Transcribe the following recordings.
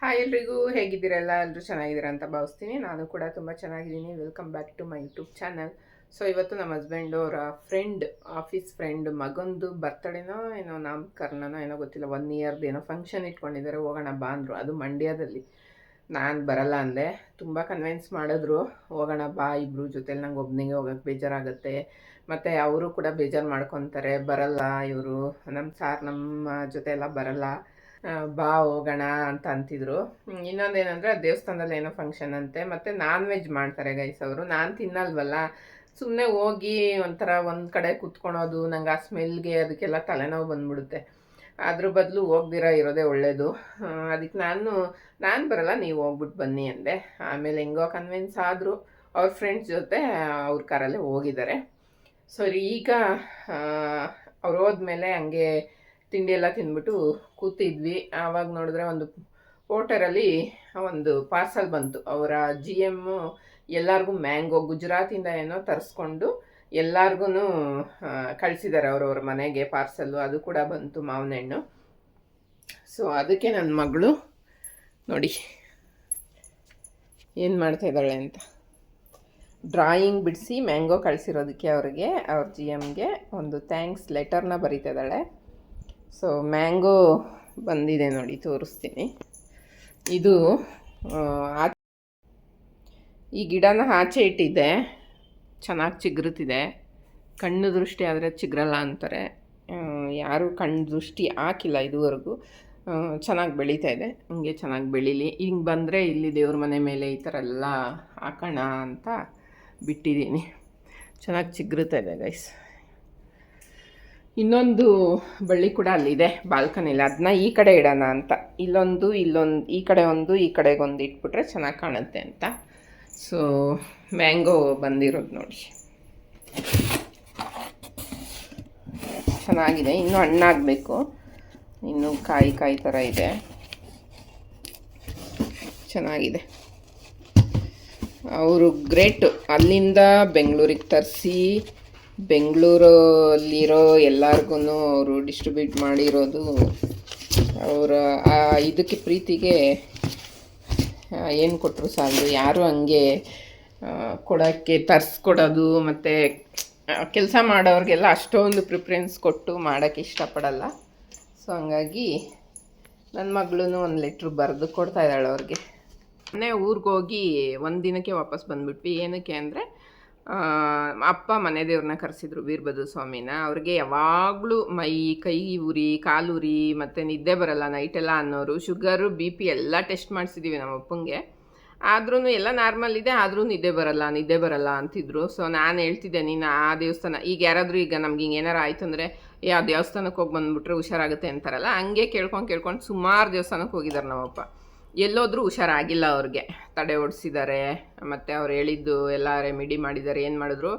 Hi ಎಲ್ರಿಗೂ, ಹೇಗಿದ್ದೀರಲ್ಲ? ಎಲ್ಲರೂ ಚೆನ್ನಾಗಿದ್ದೀರಾ ಅಂತ ಭಾವಿಸ್ತೀನಿ. ನಾನು ಕೂಡ ತುಂಬ ಚೆನ್ನಾಗಿದ್ದೀನಿ. Welcome back to my YouTube channel. So ಇವತ್ತು ನಮ್ಮ ಹಸ್ಬೆಂಡ್ ಅವರ ಫ್ರೆಂಡ್, ಆಫೀಸ್ ಫ್ರೆಂಡ್ ಮಗಂದು ಬರ್ತಡೇನೋ ಏನೋ ನಾಮಕರಣನೋ ಏನೋ ಗೊತ್ತಿಲ್ಲ, 1 ಇಯರ್ದು ಏನೋ ಫಂಕ್ಷನ್ ಇಟ್ಕೊಂಡಿದ್ದಾರೆ, ಹೋಗೋಣ ಬಾ ಅಂದರು. ಅದು ಮಂಡ್ಯದಲ್ಲಿ. ನಾನು ಬರಲ್ಲ ಅಂದೆ. ತುಂಬ ಕನ್ವಿನ್ಸ್ ಮಾಡಿದ್ರು, ಹೋಗೋಣ ಬಾ ಇಬ್ಬರು ಜೊತೆಲಿ, ನಂಗೆ ಒಬ್ಬನಿಗೆ ಹೋಗೋಕ್ಕೆ ಬೇಜಾರಾಗುತ್ತೆ, ಮತ್ತು ಅವರು ಕೂಡ ಬೇಜಾರು ಮಾಡ್ಕೊತಾರೆ, ಬರಲ್ಲ ಇವರು ನಮ್ಮ ಜೊತೆ ಎಲ್ಲ ಬರಲ್ಲ, ಬಾ ಹೋಗೋಣ ಅಂತ ಅಂತಿದ್ರು. ಇನ್ನೊಂದೇನೆಂದರೆ ದೇವಸ್ಥಾನದಲ್ಲಿ ಏನೋ ಫಂಕ್ಷನ್ ಅಂತೆ, ಮತ್ತು ನಾನ್ ವೆಜ್ ಮಾಡ್ತಾರೆ ಗೈಸ್ ಅವರು. ನಾನು ತಿನ್ನಲ್ವಲ್ಲ, ಸುಮ್ಮನೆ ಹೋಗಿ ಒಂಥರ ಒಂದು ಕಡೆ ಕೂತ್ಕೊಳೋದು, ನಂಗೆ ಆ ಸ್ಮೆಲ್ಗೆ ಅದಕ್ಕೆಲ್ಲ ತಲೆನೋವು ಬಂದ್ಬಿಡುತ್ತೆ. ಅದ್ರ ಬದಲು ಹೋಗ್ದಿರ ಇರೋದೇ ಒಳ್ಳೆಯದು. ಅದಕ್ಕೆ ನಾನು ಬರಲ್ಲ, ನೀವು ಹೋಗ್ಬಿಟ್ಟು ಬನ್ನಿ ಅಂದೆ. ಆಮೇಲೆ ಹೆಂಗೋ ಕನ್ವಿನ್ಸ್ ಆದರು. ಅವ್ರ ಫ್ರೆಂಡ್ಸ್ ಜೊತೆ ಅವ್ರ ಕಾರಲ್ಲೇ ಹೋಗಿದ್ದಾರೆ. ಸೊ ಈಗ ಅವ್ರು ಹೋದ್ಮೇಲೆ ಹಂಗೆ ತಿಂಡಿ ಎಲ್ಲ ತಿಂದ್ಬಿಟ್ಟು ಕೂತಿದ್ವಿ. ಆವಾಗ ನೋಡಿದ್ರೆ ಒಂದು ಪೋರ್ಟರಲ್ಲಿ ಒಂದು ಪಾರ್ಸಲ್ ಬಂತು. ಅವರ GM ಎಲ್ಲರಿಗೂ ಮ್ಯಾಂಗೋ ಗುಜರಾತಿಂದ ಏನೋ ತರಿಸ್ಕೊಂಡು ಎಲ್ಲರಿಗೂ ಕಳಿಸಿದ್ದಾರೆ ಅವ್ರವ್ರ ಮನೆಗೆ ಪಾರ್ಸಲ್ಲು. ಅದು ಕೂಡ ಬಂತು, ಮಾವಿನ ಹಣ್ಣು. ಸೊ ಅದಕ್ಕೆ ನನ್ನ ಮಗಳು ನೋಡಿ ಏನು ಮಾಡ್ತಾಯಿದ್ದಾಳೆ ಅಂತ, ಡ್ರಾಯಿಂಗ್ ಬಿಡಿಸಿ ಮ್ಯಾಂಗೋ ಕಳಿಸಿರೋದಕ್ಕೆ ಅವ್ರಿಗೆ, ಅವ್ರ GMಗೆ ಒಂದು ಥ್ಯಾಂಕ್ಸ್ ಲೆಟರ್ನ ಬರೀತಿದ್ದಾಳೆ. ಸೊ ಮ್ಯಾಂಗೋ ಬಂದಿದೆ ನೋಡಿ, ತೋರಿಸ್ತೀನಿ. ಇದು ಈ ಗಿಡನ ಆಚೆ ಇಟ್ಟಿದ್ದೆ, ಚೆನ್ನಾಗಿ ಚಿಗುರುತ್ತಿದೆ. ಕಣ್ಣು ದೃಷ್ಟಿ ಆದರೆ ಚಿಗುರಲ್ಲ ಅಂತಾರೆ, ಯಾರೂ ಕಣ್ಣು ದೃಷ್ಟಿ ಹಾಕಿಲ್ಲ ಇದುವರೆಗೂ. ಚೆನ್ನಾಗಿ ಬೆಳೀತಾ ಇದೆ, ಹಿಂಗೆ ಚೆನ್ನಾಗಿ ಬೆಳೀಲಿ. ಹಿಂಗೆ ಬಂದರೆ ಇಲ್ಲಿ ದೇವ್ರ ಮನೆ ಮೇಲೆ ಈ ಥರ ಎಲ್ಲ ಹಾಕೋಣ ಅಂತ ಬಿಟ್ಟಿದ್ದೀನಿ. ಚೆನ್ನಾಗಿ ಚಿಗುರುತ್ತಾ ಇದೆ ಗೈಸ್. ಇನ್ನೊಂದು ಬಳ್ಳಿ ಕೂಡ ಅಲ್ಲಿದೆ ಬಾಲ್ಕನಿಲಿ, ಅದನ್ನ ಈ ಕಡೆ ಇಡೋಣ ಅಂತ. ಇಲ್ಲೊಂದು ಈ ಕಡೆ ಒಂದು, ಈ ಕಡೆಗೊಂದು ಇಟ್ಬಿಟ್ರೆ ಚೆನ್ನಾಗಿ ಕಾಣುತ್ತೆ ಅಂತ. ಸೊ ಮ್ಯಾಂಗೋ ಬಂದಿರೋದು ನೋಡಿ, ಚೆನ್ನಾಗಿದೆ. ಇನ್ನೂ ಹಣ್ಣಾಗಬೇಕು, ಇನ್ನೂ ಕಾಯಿ ಥರ ಇದೆ, ಚೆನ್ನಾಗಿದೆ. ಅವರು ಗ್ರೇಟ್, ಅಲ್ಲಿಂದ ಬೆಂಗಳೂರಿಗೆ ತರಿಸಿ ಬೆಂಗಳೂರಲ್ಲಿರೋ ಎಲ್ಲರಿಗೂ ಅವರು ಡಿಸ್ಟ್ರಿಬ್ಯೂಟ್ ಮಾಡಿರೋದು. ಅವರ ಇದಕ್ಕೆ ಪ್ರೀತಿಗೆ ಏನು ಕೊಟ್ಟರು ಸಾಲದು. ಯಾರು ಹಂಗೆ ಕೊಡೋಕ್ಕೆ ತರಿಸ್ಕೊಡೋದು ಮತ್ತು ಕೆಲಸ ಮಾಡೋರಿಗೆಲ್ಲ ಅಷ್ಟೊಂದು ಪ್ರಿಫರೆನ್ಸ್ ಕೊಟ್ಟು ಮಾಡೋಕ್ಕೆ ಇಷ್ಟಪಡಲ್ಲ. ಸೊ ಹಂಗಾಗಿ ನನ್ನ ಮಗಳೂ ಒಂದು ಲೆಟ್ರ್ ಬರೆದು ಕೊಡ್ತಾ ಇದ್ದಾಳೆ ಅವ್ರಿಗೆ. ಮೊನ್ನೆ ಊರಿಗೆ ಹೋಗಿ ಒಂದು ದಿನಕ್ಕೆ ವಾಪಸ್ ಬಂದುಬಿಟ್ವಿ. ಏನಕ್ಕೆ ಅಂದರೆ ಅಪ್ಪ ಮನೆ ದೇವ್ರನ್ನ ಕರೆಸಿದ್ರು, ವೀರಭದ್ರ ಸ್ವಾಮಿನ. ಅವ್ರಿಗೆ ಯಾವಾಗಲೂ ಕೈ ಉರಿ, ಕಾಲು ಉರಿ ಮತ್ತು ನಿದ್ದೆ ಬರಲ್ಲ ನೈಟೆಲ್ಲ ಅನ್ನೋರು. ಶುಗರು BP ಎಲ್ಲ ಟೆಸ್ಟ್ ಮಾಡಿಸಿದ್ದೀವಿ ನಮ್ಮ ಅಪ್ಪಂಗೆ, ಆದ್ರೂ ಎಲ್ಲ ನಾರ್ಮಲ್ ಇದೆ, ಆದರೂ ನಿದ್ದೆ ಬರಲ್ಲ ಅಂತಿದ್ರು. ಸೊ ನಾನು ಹೇಳ್ತಿದ್ದೆ, ನೀನು ಆ ದೇವಸ್ಥಾನ, ಈಗ ಯಾರಾದರೂ ಈಗ ನಮ್ಗೆ ಹಿಂಗೆ ಏನಾರು ಆಯಿತು ಅಂದರೆ ಯಾವ ದೇವಸ್ಥಾನಕ್ಕೆ ಹೋಗಿ ಬಂದುಬಿಟ್ರೆ ಹುಷಾರಾಗುತ್ತೆ ಅಂತಾರಲ್ಲ, ಹಂಗೆ ಕೇಳ್ಕೊಂಡು ಸುಮಾರು ದೇವಸ್ಥಾನಕ್ಕೆ ಹೋಗಿದ್ದಾರೆ ನಮ್ಮಪ್ಪ. ಎಲ್ಲೋದ್ರೂ ಹುಷಾರಾಗಿಲ್ಲ ಅವ್ರಿಗೆ, ತಡೆ ಓಡಿಸಿದ್ದಾರೆ, ಮತ್ತು ಅವ್ರು ಹೇಳಿದ್ದು ಎಲ್ಲ ರೆಮಿಡಿ ಮಾಡಿದ್ದಾರೆ. ಏನು ಮಾಡಿದ್ರು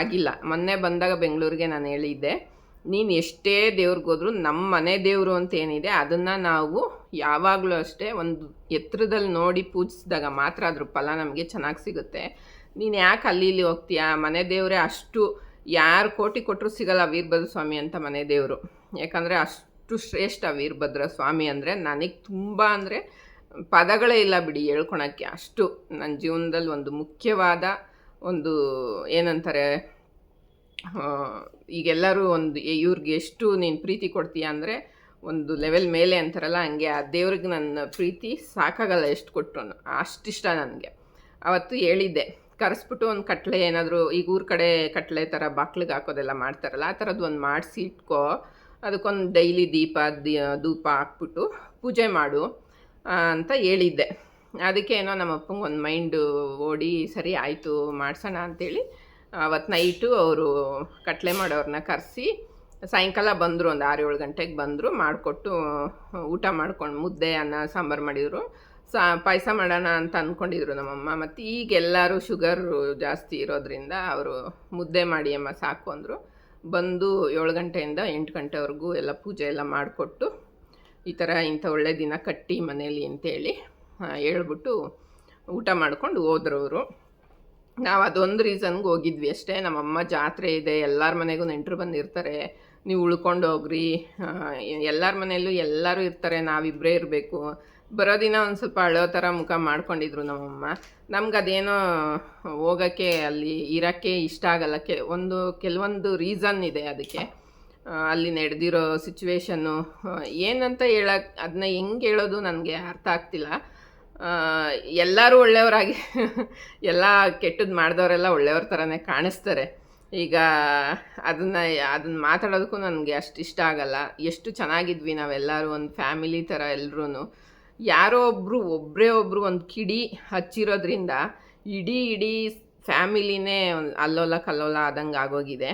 ಆಗಿಲ್ಲ. ಮೊನ್ನೆ ಬಂದಾಗ ಬೆಂಗಳೂರಿಗೆ ನಾನು ಹೇಳಿದ್ದೆ, ನೀನು ಎಷ್ಟೇ ದೇವ್ರಿಗೋದ್ರೂ ನಮ್ಮ ಮನೆ ದೇವರು ಅಂತ ಏನಿದೆ ಅದನ್ನು ನಾವು ಯಾವಾಗಲೂ ಅಷ್ಟೇ ಒಂದು ಎತ್ತರದಲ್ಲಿ ನೋಡಿ ಪೂಜಿಸಿದಾಗ ಮಾತ್ರ ಅದ್ರ ಫಲ ನಮಗೆ ಚೆನ್ನಾಗಿ ಸಿಗುತ್ತೆ. ನೀನು ಯಾಕೆ ಅಲ್ಲಿ ಇಲ್ಲಿ ಹೋಗ್ತೀಯಾ? ಮನೆ ದೇವರೇ ಅಷ್ಟು, ಯಾರು ಕೋಟಿ ಕೊಟ್ಟರು ಸಿಗಲ್ಲ ವೀರಭದ್ರ ಸ್ವಾಮಿ ಅಂತ ಮನೆ ದೇವರು. ಯಾಕಂದರೆ ಅಷ್ಟು ಶ್ರೇಷ್ಠ ವೀರಭದ್ರ ಸ್ವಾಮಿ ಅಂದರೆ. ನನಗೆ ತುಂಬ ಅಂದರೆ ಪದಗಳೇ ಇಲ್ಲ ಬಿಡಿ ಹೇಳ್ಕೊಳಕ್ಕೆ. ಅಷ್ಟು ನನ್ನ ಜೀವನದಲ್ಲಿ ಒಂದು ಮುಖ್ಯವಾದ ಒಂದು ಏನಂತಾರೆ, ಈಗೆಲ್ಲರೂ ಒಂದು ಇವ್ರಿಗೆ ಎಷ್ಟು ನೀನು ಪ್ರೀತಿ ಕೊಡ್ತೀಯ ಅಂದರೆ ಒಂದು ಲೆವೆಲ್ ಮೇಲೆ ಅಂತಾರಲ್ಲ, ಹಂಗೆ ಆ ದೇವ್ರಿಗೆ ನನ್ನ ಪ್ರೀತಿ ಸಾಕಾಗಲ್ಲ ಎಷ್ಟು ಕೊಟ್ಟರು. ಅಷ್ಟಿಷ್ಟ ನನಗೆ. ಅವತ್ತು ಹೇಳಿದ್ದೆ, ಕರೆಸ್ಬಿಟ್ಟು ಒಂದು ಕಟ್ಲೆ ಏನಾದರೂ, ಈಗ ಊರ ಕಡೆ ಕಟ್ಲೆ ಥರ ಬಾಕ್ಲಿಗೆ ಹಾಕೋದೆಲ್ಲ ಮಾಡ್ತಾರಲ್ಲ, ಆ ಥರದ್ದು ಒಂದು ಮಾಡಿಸಿ ಇಟ್ಕೋ, ಅದಕ್ಕೊಂದು ಡೈಲಿ ಧೂಪ ಹಾಕ್ಬಿಟ್ಟು ಪೂಜೆ ಮಾಡು ಅಂತ ಹೇಳಿದ್ದೆ. ಅದಕ್ಕೆ ಏನೋ ನಮ್ಮ ಅಪ್ಪಂಗೆ ಒಂದು ಮೈಂಡು ಓಡಿ, ಸರಿ ಆಯಿತು ಮಾಡಿಸೋಣ ಅಂಥೇಳಿ ಅವತ್ತು ನೈಟು ಅವರು ಕಟ್ಲೆ ಮಾಡೋರನ್ನ ಕರೆಸಿ ಸಾಯಂಕಾಲ ಬಂದರು, ಒಂದು 6-7 ಗಂಟೆಗೆ ಬಂದರು. ಮಾಡಿಕೊಟ್ಟು ಊಟ ಮಾಡ್ಕೊಂಡು ಮುದ್ದೆ ಅನ್ನ ಸಾಂಬಾರು ಮಾಡಿದರು. ಪಾಯಸ ಮಾಡೋಣ ಅಂತ ಅಂದ್ಕೊಂಡಿದ್ರು ನಮ್ಮಮ್ಮ. ಮತ್ತು ಈಗ ಎಲ್ಲರೂ ಶುಗರು ಜಾಸ್ತಿ ಇರೋದ್ರಿಂದ ಅವರು ಮುದ್ದೆ ಮಾಡಿ ಅಮ್ಮ ಸಾಕು ಅಂದರು. ಬಂದು 7 ಗಂಟೆಯಿಂದ 8 ಗಂಟೆವರೆಗೂ ಎಲ್ಲ ಪೂಜೆ ಎಲ್ಲ ಮಾಡಿಕೊಟ್ಟು, ಈ ಥರ ಇಂಥ ಒಳ್ಳೆ ದಿನ ಕಟ್ಟಿ ಮನೇಲಿ ಅಂತೇಳಿ ಹೇಳ್ಬಿಟ್ಟು ಊಟ ಮಾಡ್ಕೊಂಡು ಹೋದ್ರು ಅವರು. ನಾವು ಅದೊಂದು ರೀಸನ್ಗೆ ಹೋಗಿದ್ವಿ ಅಷ್ಟೇ. ನಮ್ಮಮ್ಮ ಜಾತ್ರೆ ಇದೆ, ಎಲ್ಲರ ಮನೆಗೂ ನೆಂಟರು ಬಂದಿರ್ತಾರೆ, ನೀವು ಉಳ್ಕೊಂಡು ಹೋಗ್ರಿ, ಎಲ್ಲರ ಮನೆಯಲ್ಲೂ ಎಲ್ಲರೂ ಇರ್ತಾರೆ, ನಾವಿಬ್ಬರೇ ಇರಬೇಕು. ಬರೋ ದಿನ ಒಂದು ಸ್ವಲ್ಪ ಅಳೋ ಥರ ಮುಖ ಮಾಡ್ಕೊಂಡಿದ್ರು ನಮ್ಮಮ್ಮ. ನಮ್ಗೆ ಅದೇನೋ ಹೋಗೋಕ್ಕೆ ಅಲ್ಲಿ ಇರೋಕ್ಕೆ ಇಷ್ಟ ಆಗಲ್ಲ. ಕೆಲವೊಂದು ರೀಸನ್ ಇದೆ ಅದಕ್ಕೆ. ಅಲ್ಲಿ ನಡೆದಿರೋ ಸಿಚುವೇಶನ್ನು ಏನಂತ ಹೇಳಕ್ಕೆ, ಅದನ್ನ ಹೆಂಗೆ ಹೇಳೋದು ನನಗೆ ಅರ್ಥ ಆಗ್ತಿಲ್ಲ. ಎಲ್ಲರೂ ಒಳ್ಳೆಯವರಾಗಿ ಎಲ್ಲ ಕೆಟ್ಟದ್ದು ಮಾಡಿದವರೆಲ್ಲ ಒಳ್ಳೆಯವ್ರ ಥರನೇ ಕಾಣಿಸ್ತಾರೆ. ಈಗ ಅದನ್ನು ಮಾತಾಡೋದಕ್ಕೂ ನನಗೆ ಅಷ್ಟು ಇಷ್ಟ ಆಗಲ್ಲ. ಎಷ್ಟು ಚೆನ್ನಾಗಿದ್ವಿ ನಾವೆಲ್ಲರೂ, ಒಂದು ಫ್ಯಾಮಿಲಿ ಥರ ಎಲ್ಲರೂ. ಯಾರೋ ಒಬ್ಬರು ಒಂದು ಕಿಡಿ ಹಚ್ಚಿರೋದ್ರಿಂದ ಇಡೀ ಫ್ಯಾಮಿಲಿನೇ ಅಲ್ಲೋಲ ಕಲ್ಲೋಲ ಆದಂಗೆ ಆಗೋಗಿದೆ.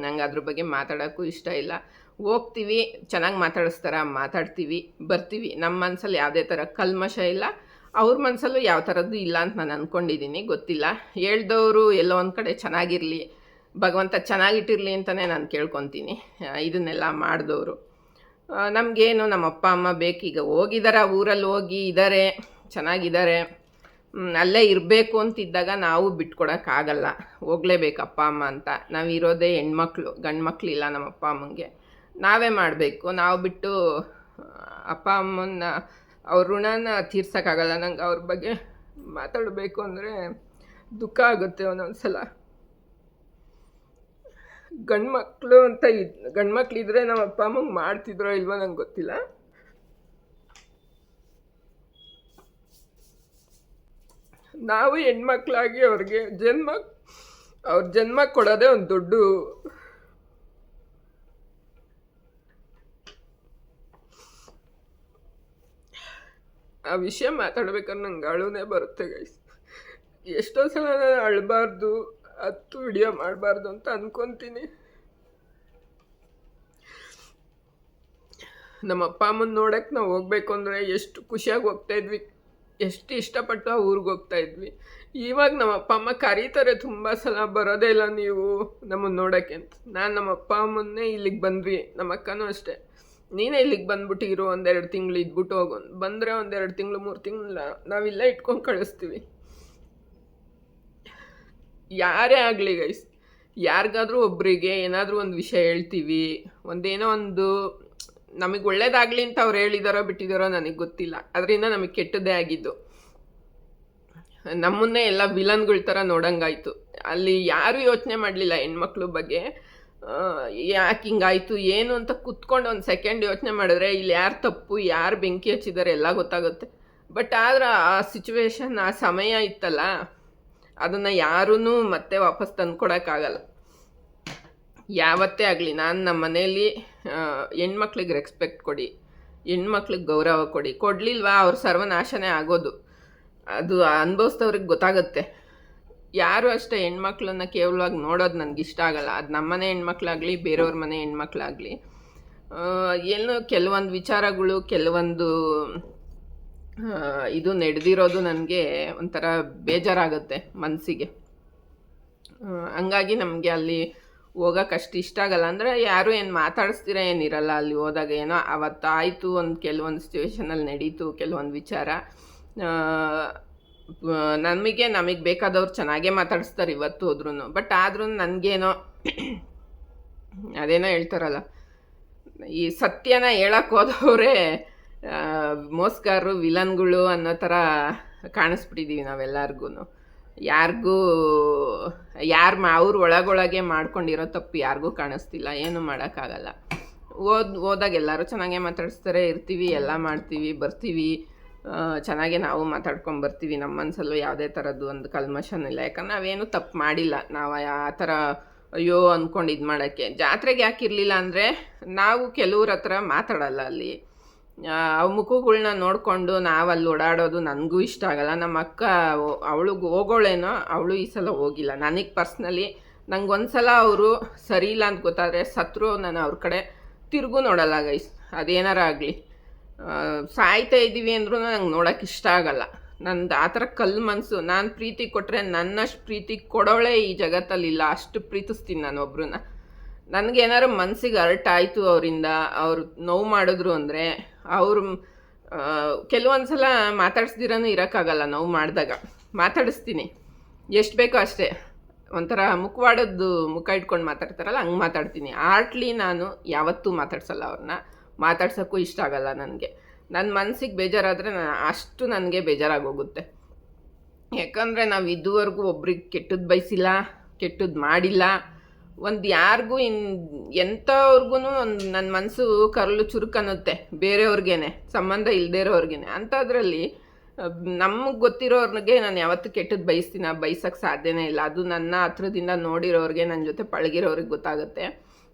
ನಂಗೆ ಅದ್ರ ಬಗ್ಗೆ ಮಾತಾಡೋಕ್ಕೂ ಇಷ್ಟ ಇಲ್ಲ. ಹೋಗ್ತೀವಿ, ಚೆನ್ನಾಗಿ ಮಾತಾಡ್ತೀವಿ, ಬರ್ತೀವಿ. ನಮ್ಮ ಮನಸ್ಸಲ್ಲಿ ಯಾವುದೇ ಥರ ಕಲ್ಮಶ ಇಲ್ಲ, ಅವ್ರ ಮನಸ್ಸಲ್ಲೂ ಯಾವ ಥರದ್ದು ಇಲ್ಲ ಅಂತ ನಾನು ಅಂದ್ಕೊಂಡಿದ್ದೀನಿ. ಗೊತ್ತಿಲ್ಲ, ಹೇಳ್ದವರು ಎಲ್ಲೋ ಒಂದು ಕಡೆ ಚೆನ್ನಾಗಿರಲಿ, ಭಗವಂತ ಚೆನ್ನಾಗಿಟ್ಟಿರಲಿ ಅಂತಲೇ ನಾನು ಕೇಳ್ಕೊತೀನಿ. ಇದನ್ನೆಲ್ಲ ಮಾಡಿದವರು ನಮಗೇನು, ನಮ್ಮ ಅಪ್ಪ ಅಮ್ಮ ಬೇಕೀಗ, ಹೋಗಿದ್ದಾರೆ ಊರಲ್ಲಿ, ಹೋಗಿ ಇದ್ದಾರೆ, ಚೆನ್ನಾಗಿದ್ದಾರೆ, ಅಲ್ಲೇ ಇರಬೇಕು ಅಂತಿದ್ದಾಗ ನಾವು ಬಿಟ್ಕೊಡೋಕ್ಕಾಗಲ್ಲ, ಹೋಗಲೇಬೇಕು ಅಪ್ಪ ಅಮ್ಮ ಅಂತ. ನಾವಿರೋದೇ ಹೆಣ್ಮಕ್ಳು, ಗಂಡು ಮಕ್ಕಳಿಲ್ಲ ನಮ್ಮ ಅಪ್ಪ ಅಮ್ಮಂಗೆ. ನಾವೇ ಮಾಡಬೇಕು. ನಾವು ಬಿಟ್ಟು ಅಪ್ಪ ಅಮ್ಮನ್ನ ಅವ್ರ ಋಣನ ತೀರ್ಸೋಕ್ಕಾಗಲ್ಲ. ನಂಗೆ ಅವ್ರ ಬಗ್ಗೆ ಮಾತಾಡಬೇಕು ಅಂದರೆ ದುಃಖ ಆಗುತ್ತೆ ಒಂದೊಂದು ಸಲ. ಗಂಡು ಮಕ್ಕಳಿದ್ರೆ ನಮ್ಮ ಅಪ್ಪ ಅಮ್ಮಂಗೆ ಮಾಡ್ತಿದ್ರೋ ಇಲ್ವೋ ನಂಗೆ ಗೊತ್ತಿಲ್ಲ. ನಾವು ಹೆಣ್ಮಕ್ಳಾಗಿ ಅವ್ರಿಗೆ ಜನ್ಮ ಕೊಡೋದೇ ಒಂದು ದೊಡ್ಡ ಆ ವಿಷಯ ಮಾತಾಡ್ಬೇಕಾದ್ರೆ ನಂಗೆ ಅಳುನೇ ಬರುತ್ತೆ ಗೈಸ್. ಎಷ್ಟೋ ಸಲ ನಾನು ಅಳಬಾರ್ದು, ವಿಡಿಯೋ ಮಾಡಬಾರ್ದು ಅಂತ ಅಂದ್ಕೊತೀನಿ. ನಮ್ಮ ಅಪ್ಪ ಅಮ್ಮನ ನೋಡೋಕ್ಕೆ ನಾವು ಹೋಗ್ಬೇಕು ಅಂದರೆ ಎಷ್ಟು ಖುಷಿಯಾಗಿ ಹೋಗ್ತಾಯಿದ್ವಿ, ಎಷ್ಟು ಇಷ್ಟಪಟ್ಟು ಆ ಊರಿಗೆ ಹೋಗ್ತಾಯಿದ್ವಿ. ಇವಾಗ ನಮ್ಮ ಅಪ್ಪ ಅಮ್ಮ ಕರೀತಾರೆ ತುಂಬ ಸಲ, ಬರೋದೇ ಇಲ್ಲ ನೀವು ನಮ್ಮನ್ನು ನೋಡೋಕ್ಕೆ ಅಂತ. ನಾನು ನಮ್ಮ ಅಪ್ಪ ಅಮ್ಮನ್ನೇ ಇಲ್ಲಿಗೆ ಬಂದ್ವಿ, ನಮ್ಮ ಅಕ್ಕನೂ ಅಷ್ಟೇ, ನೀನೇ ಇಲ್ಲಿಗೆ ಬಂದ್ಬಿಟ್ಟು ಇರೋ 1-2 ತಿಂಗಳು ಇದ್ಬಿಟ್ಟು ಹೋಗೋ, ಬಂದರೆ 1-2 ತಿಂಗಳು 3 ತಿಂಗಳು ನಾವಿಲ್ಲೇ ಇಟ್ಕೊಂಡು ಕಳಿಸ್ತೀವಿ. ಯಾರೇ ಆಗಲಿ ಗೈಸ್, ಯಾರಿಗಾದ್ರೂ ಒಬ್ಬರಿಗೆ ಏನಾದರೂ ಒಂದು ವಿಷಯ ಹೇಳ್ತೀವಿ, ಒಂದೇನೋ ಒಂದು ನಮಗೆ ಒಳ್ಳೇದಾಗಲಿ ಅಂತ ಅವ್ರು ಹೇಳಿದಾರೋ ಬಿಟ್ಟಿದ್ದಾರೋ ನನಗೆ ಗೊತ್ತಿಲ್ಲ, ಅದರಿಂದ ನಮಗೆ ಕೆಟ್ಟದ್ದೇ ಆಗಿದ್ದು. ನಮ್ಮನ್ನೇ ಎಲ್ಲ ವಿಲನ್ಗಳ ಥರ ನೋಡಂಗಾಯ್ತು. ಅಲ್ಲಿ ಯಾರೂ ಯೋಚನೆ ಮಾಡಲಿಲ್ಲ ಹೆಣ್ಮಕ್ಳ ಬಗ್ಗೆ, ಯಾಕೆ ಹಿಂಗಾಯ್ತು ಏನು ಅಂತ ಕುತ್ಕೊಂಡು ಒಂದು ಸೆಕೆಂಡ್ ಯೋಚನೆ ಮಾಡಿದ್ರೆ ಇಲ್ಲಿ ಯಾರು ತಪ್ಪು, ಯಾರು ಬೆಂಕಿ ಹಚ್ಚಿದ್ದಾರೆ ಎಲ್ಲ ಗೊತ್ತಾಗುತ್ತೆ. ಬಟ್ ಆದ್ರೆ ಆ ಸಿಚುವೇಶನ್, ಆ ಸಮಯ ಇತ್ತಲ್ಲ, ಅದನ್ನು ಯಾರೂ ಮತ್ತೆ ವಾಪಸ್ ತಂದುಕೊಡೋಕ್ಕಾಗಲ್ಲ. ಯಾವತ್ತೇ ಆಗಲಿ ನಾನು ನಮ್ಮ ಮನೆಯಲ್ಲಿ ಹೆಣ್ಮಕ್ಳಿಗೆ ರೆಸ್ಪೆಕ್ಟ್ ಕೊಡಿ, ಹೆಣ್ಮಕ್ಳಿಗೆ ಗೌರವ ಕೊಡಲಿಲ್ವಾ ಅವ್ರ ಸರ್ವನಾಶನೇ ಆಗೋದು. ಅದು ಅನುಭವಿಸ್ದವ್ರಿಗೆ ಗೊತ್ತಾಗುತ್ತೆ. ಯಾರು ಅಷ್ಟೇ ಹೆಣ್ಮಕ್ಳನ್ನ ಕೇವಲವಾಗಿ ನೋಡೋದು ನನಗಿಷ್ಟ ಆಗಲ್ಲ. ಅದು ನಮ್ಮನೆ ಹೆಣ್ಮಕ್ಳಾಗಲಿ ಬೇರೆಯವ್ರ ಮನೆ ಹೆಣ್ಮಕ್ಳಾಗಲಿ, ಏನೋ ಕೆಲವೊಂದು ವಿಚಾರಗಳು, ಕೆಲವೊಂದು ಇದು ನಡೆದಿರೋದು ನನಗೆ ಒಂಥರ ಬೇಜಾರಾಗುತ್ತೆ ಮನಸ್ಸಿಗೆ. ಹಂಗಾಗಿ ನಮಗೆ ಅಲ್ಲಿ ಹೋಗೋಕೆ ಅಷ್ಟು ಇಷ್ಟ ಆಗಲ್ಲ. ಅಂದರೆ ಯಾರು ಏನು ಮಾತಾಡಿಸ್ತೀರ ಏನಿರಲ್ಲ ಅಲ್ಲಿ ಹೋದಾಗ. ಏನೋ ಅವತ್ತಾಯಿತು, ಕೆಲವೊಂದು ಸಿಚುವೇಶನಲ್ಲಿ ನಡೀತು ಕೆಲವೊಂದು ವಿಚಾರ. ನಮಗೆ ಬೇಕಾದವ್ರು ಚೆನ್ನಾಗೇ ಮಾತಾಡಿಸ್ತಾರೆ ಇವತ್ತು ಹೋದ್ರೂ. ಬಟ್ ಆದ್ರೂ ನನಗೇನೋ ಅದೇನೋ ಹೇಳ್ತಾರಲ್ಲ, ಈ ಸತ್ಯನ ಹೇಳಕ್ಕೆ ಹೋದವರೇ ಮೋಸ್ಗಾರರು, ವಿಲನ್ಗಳು ಅನ್ನೋ ಥರ ಕಾಣಿಸ್ಬಿಟ್ಟಿದ್ದೀವಿ ನಾವೆಲ್ಲರಿಗೂ. ಅವ್ರು ಒಳಗೊಳಗೆ ಮಾಡ್ಕೊಂಡಿರೋ ತಪ್ಪು ಯಾರಿಗೂ ಕಾಣಿಸ್ತಿಲ್ಲ, ಏನು ಮಾಡೋಕ್ಕಾಗಲ್ಲ. ಹೋದಾಗ ಎಲ್ಲರೂ ಚೆನ್ನಾಗೇ ಮಾತಾಡಿಸ್ತಾರೆ, ಇರ್ತೀವಿ, ಎಲ್ಲ ಮಾಡ್ತೀವಿ, ಬರ್ತೀವಿ, ಚೆನ್ನಾಗೇ ನಾವು ಮಾತಾಡ್ಕೊಂಡು ಬರ್ತೀವಿ. ನಮ್ಮ ಮನಸ್ಸಲ್ಲೂ ಯಾವುದೇ ಥರದ್ದು ಒಂದು ಕಲ್ಮಶನಿಲ್ಲ, ಯಾಕಂದ್ರೆ ನಾವೇನು ತಪ್ಪು ಮಾಡಿಲ್ಲ. ನಾವು ಆ ಥರ ಅಯ್ಯೋ ಅಂದ್ಕೊಂಡು ಇದು ಮಾಡೋಕ್ಕೆ. ಜಾತ್ರೆಗೆ ಯಾಕಿರಲಿಲ್ಲ ಅಂದರೆ ನಾವು ಕೆಲವ್ರ ಹತ್ರ ಮಾತಾಡಲ್ಲ ಅಲ್ಲಿ. ಅವು ಮುಖಗಳನ್ನ ನೋಡಿಕೊಂಡು ನಾವು ಅಲ್ಲಿ ಓಡಾಡೋದು ನನಗೂ ಇಷ್ಟ ಆಗಲ್ಲ. ನಮ್ಮ ಅಕ್ಕ ಅವಳಿಗೆ ಹೋಗೋಳೇನೋ, ಅವಳು ಈ ಸಲ ಹೋಗಿಲ್ಲ. ನನಗೆ ಪರ್ಸ್ನಲಿ ನಂಗೆ ಒಂದು ಸಲ ಅವರು ಸರಿ ಇಲ್ಲ ಅಂತ ಗೊತ್ತಾದರೆ ಸತ್ರು ನಾನು ಅವ್ರ ಕಡೆ ತಿರುಗೂ ನೋಡಲ್ಲ ಗೈಸ್. ಅದೇನಾರ ಆಗಲಿ, ಸಾಯ್ತಾ ಇದ್ದೀವಿ ಅಂದ್ರೂ ನಂಗೆ ನೋಡೋಕೆ ಇಷ್ಟ ಆಗಲ್ಲ. ನಂದು ಆ ಥರ ಕಲ್ಲು ಮನಸ್ಸು. ನಾನು ಪ್ರೀತಿ ಕೊಟ್ಟರೆ ನನ್ನಷ್ಟು ಪ್ರೀತಿ ಕೊಡೋಳೆ ಈ ಜಗತ್ತಲ್ಲಿಲ್ಲ, ಅಷ್ಟು ಪ್ರೀತಿಸ್ತೀನಿ ನಾನು ಒಬ್ರನ್ನ. ನನಗೇನಾರು ಮನಸ್ಸಿಗೆ ಅರ್ಟ್ ಆಯಿತು ಅವರಿಂದ, ಅವರು ನೋವು ಮಾಡಿದ್ರು ಅಂದರೆ ಅವರು ಕೆಲವೊಂದು ಸಲ ಮಾತಾಡಿಸ್ದಿರನೂ ಇರೋಕ್ಕಾಗಲ್ಲ. ನೋವು ಮಾಡಿದಾಗ ಮಾತಾಡಿಸ್ತೀನಿ, ಎಷ್ಟು ಬೇಕೋ ಅಷ್ಟೇ. ಒಂಥರ ಮುಖವಾಡದ್ದು ಮುಖ ಇಟ್ಕೊಂಡು ಮಾತಾಡ್ತಾರಲ್ಲ ಹಂಗೆ ಮಾತಾಡ್ತೀನಿ. ಆರ್ಟ್ಲಿ ನಾನು ಯಾವತ್ತೂ ಮಾತಾಡ್ಸಲ್ಲ ಅವ್ರನ್ನ, ಮಾತಾಡ್ಸೋಕ್ಕೂ ಇಷ್ಟ ಆಗಲ್ಲ ನನಗೆ. ನನ್ನ ಮನಸ್ಸಿಗೆ ಬೇಜಾರಾದರೆ ಅಷ್ಟು ನನಗೆ ಬೇಜಾರಾಗೋಗುತ್ತೆ. ಯಾಕಂದರೆ ನಾವು ಇದುವರೆಗೂ ಒಬ್ರಿಗೆ ಕೆಟ್ಟದ್ದು ಬಯಸಿಲ್ಲ, ಕೆಟ್ಟದ್ದು ಮಾಡಿಲ್ಲ. ಒಂದು ಯಾರಿಗೂ ಎಂಥವ್ರಿಗೂ ಒಂದು ನನ್ನ ಮನಸ್ಸು ಕರಳು ಚುರುಕನ್ನುತ್ತೆ, ಬೇರೆಯವ್ರಿಗೇನೆ, ಸಂಬಂಧ ಇಲ್ಲದೇ ಇರೋರ್ಗೇನೆ. ಅಂಥದ್ರಲ್ಲಿ ನಮಗೆ ಗೊತ್ತಿರೋರ್ಗೆ ನಾನು ಯಾವತ್ತೂ ಕೆಟ್ಟದ್ದು ಬಯಸೋಕ್ಕೆ ಸಾಧ್ಯನೇ ಇಲ್ಲ. ಅದು ನನ್ನ ಹತ್ರದಿಂದ ನೋಡಿರೋರಿಗೆ, ನನ್ನ ಜೊತೆ ಪಳಗಿರೋರಿಗೆ ಗೊತ್ತಾಗುತ್ತೆ.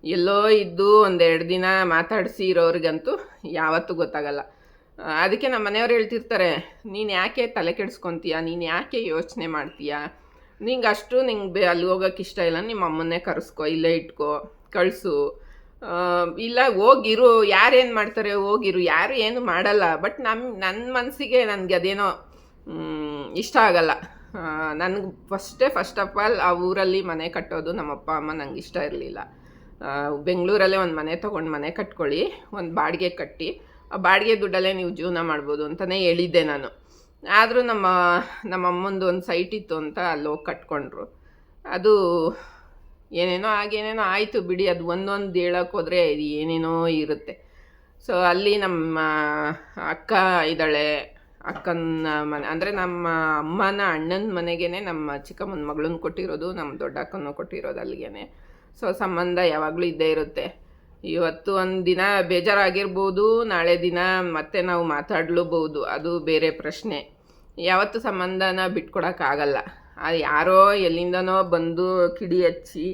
ಎಲ್ಲೋ ಇದ್ದು ಒಂದೆರಡು ದಿನ ಮಾತಾಡಿಸಿ ಇರೋರಿಗಂತೂ ಯಾವತ್ತೂ ಗೊತ್ತಾಗಲ್ಲ. ಅದಕ್ಕೆ ನಮ್ಮ ಮನೆಯವ್ರು ಹೇಳ್ತಿರ್ತಾರೆ, ನೀನು ಯಾಕೆ ತಲೆ ಕೆಡಿಸ್ಕೊತೀಯ, ನೀನು ಯಾಕೆ ಯೋಚನೆ ಮಾಡ್ತೀಯ, ನಿಂಗೆ ಅಲ್ಲಿ ಹೋಗೋಕ್ಕೆ ಇಷ್ಟ ಇಲ್ಲ, ನಿಮ್ಮ ಅಮ್ಮನ್ನೇ ಕರೆಸ್ಕೊ, ಇಲ್ಲೇ ಇಟ್ಕೋ, ಕಳಿಸು, ಇಲ್ಲ ಹೋಗಿರು, ಯಾರೇನು ಮಾಡ್ತಾರೆ ಹೋಗಿರು, ಯಾರು ಏನು ಮಾಡಲ್ಲ. ಬಟ್ ನನ್ನ ಮನಸ್ಸಿಗೆ ನನಗೆ ಅದೇನೋ ಇಷ್ಟ ಆಗಲ್ಲ. ನನಗೆ ಫಸ್ಟ್ ಆಫ್ ಆಲ್ ಆ ಊರಲ್ಲಿ ಮನೆ ಕಟ್ಟೋದು ನಮ್ಮ ಅಪ್ಪ ಅಮ್ಮ ನಂಗೆ ಇಷ್ಟ ಇರಲಿಲ್ಲ. ಬೆಂಗಳೂರಲ್ಲೇ ಒಂದು ಮನೆ ತೊಗೊಂಡು ಮನೆ ಕಟ್ಕೊಳ್ಳಿ, ಒಂದು ಬಾಡಿಗೆ ಕಟ್ಟಿ, ಆ ಬಾಡಿಗೆ ದುಡ್ಡಲ್ಲೇ ನೀವು ಜೀವನ ಮಾಡ್ಬೋದು ಅಂತಲೇ ಹೇಳಿದ್ದೆ ನಾನು. ಆದರೂ ನಮ್ಮ ಅಮ್ಮಂದು ಒಂದು ಸೈಟ್ ಇತ್ತು ಅಂತ ಅಲ್ಲಿ ಹೋಗಿ ಕಟ್ಕೊಂಡ್ರು. ಅದು ಏನೇನೋ ಆಯಿತು ಬಿಡಿ. ಅದು ಒಂದೊಂದು ಹೇಳೋಕೆ ಹೋದರೆ ಇದು ಏನೇನೋ ಇರುತ್ತೆ. ಸೊ ಅಲ್ಲಿ ನಮ್ಮ ಅಕ್ಕ ಇದ್ದಾಳೆ, ಅಕ್ಕನ ಮನೆ ಅಂದರೆ ನಮ್ಮ ಅಮ್ಮನ ಅಣ್ಣನ ಮನೆಗೇ ನಮ್ಮ ಚಿಕ್ಕಮ್ಮನ ಮಗಳನ್ನ ಕೊಟ್ಟಿರೋದು, ನಮ್ಮ ದೊಡ್ಡ ಅಕ್ಕನೂ ಕೊಟ್ಟಿರೋದು ಅಲ್ಲಿಗೆ. ಸೊ ಸಂಬಂಧ ಯಾವಾಗಲೂ ಇದ್ದೇ ಇರುತ್ತೆ. ಇವತ್ತು ಒಂದು ದಿನ ಬೇಜಾರಾಗಿರ್ಬೋದು, ನಾಳೆ ದಿನ ಮತ್ತೆ ನಾವು ಮಾತಾಡಲೂಬಹುದು, ಅದು ಬೇರೆ ಪ್ರಶ್ನೆ. ಯಾವತ್ತು ಸಂಬಂಧನ ಬಿಟ್ಕೊಡೋಕ್ಕಾಗಲ್ಲ. ಅದು ಯಾರೋ ಎಲ್ಲಿಂದನೋ ಬಂದು ಕಿಡಿ ಹಚ್ಚಿ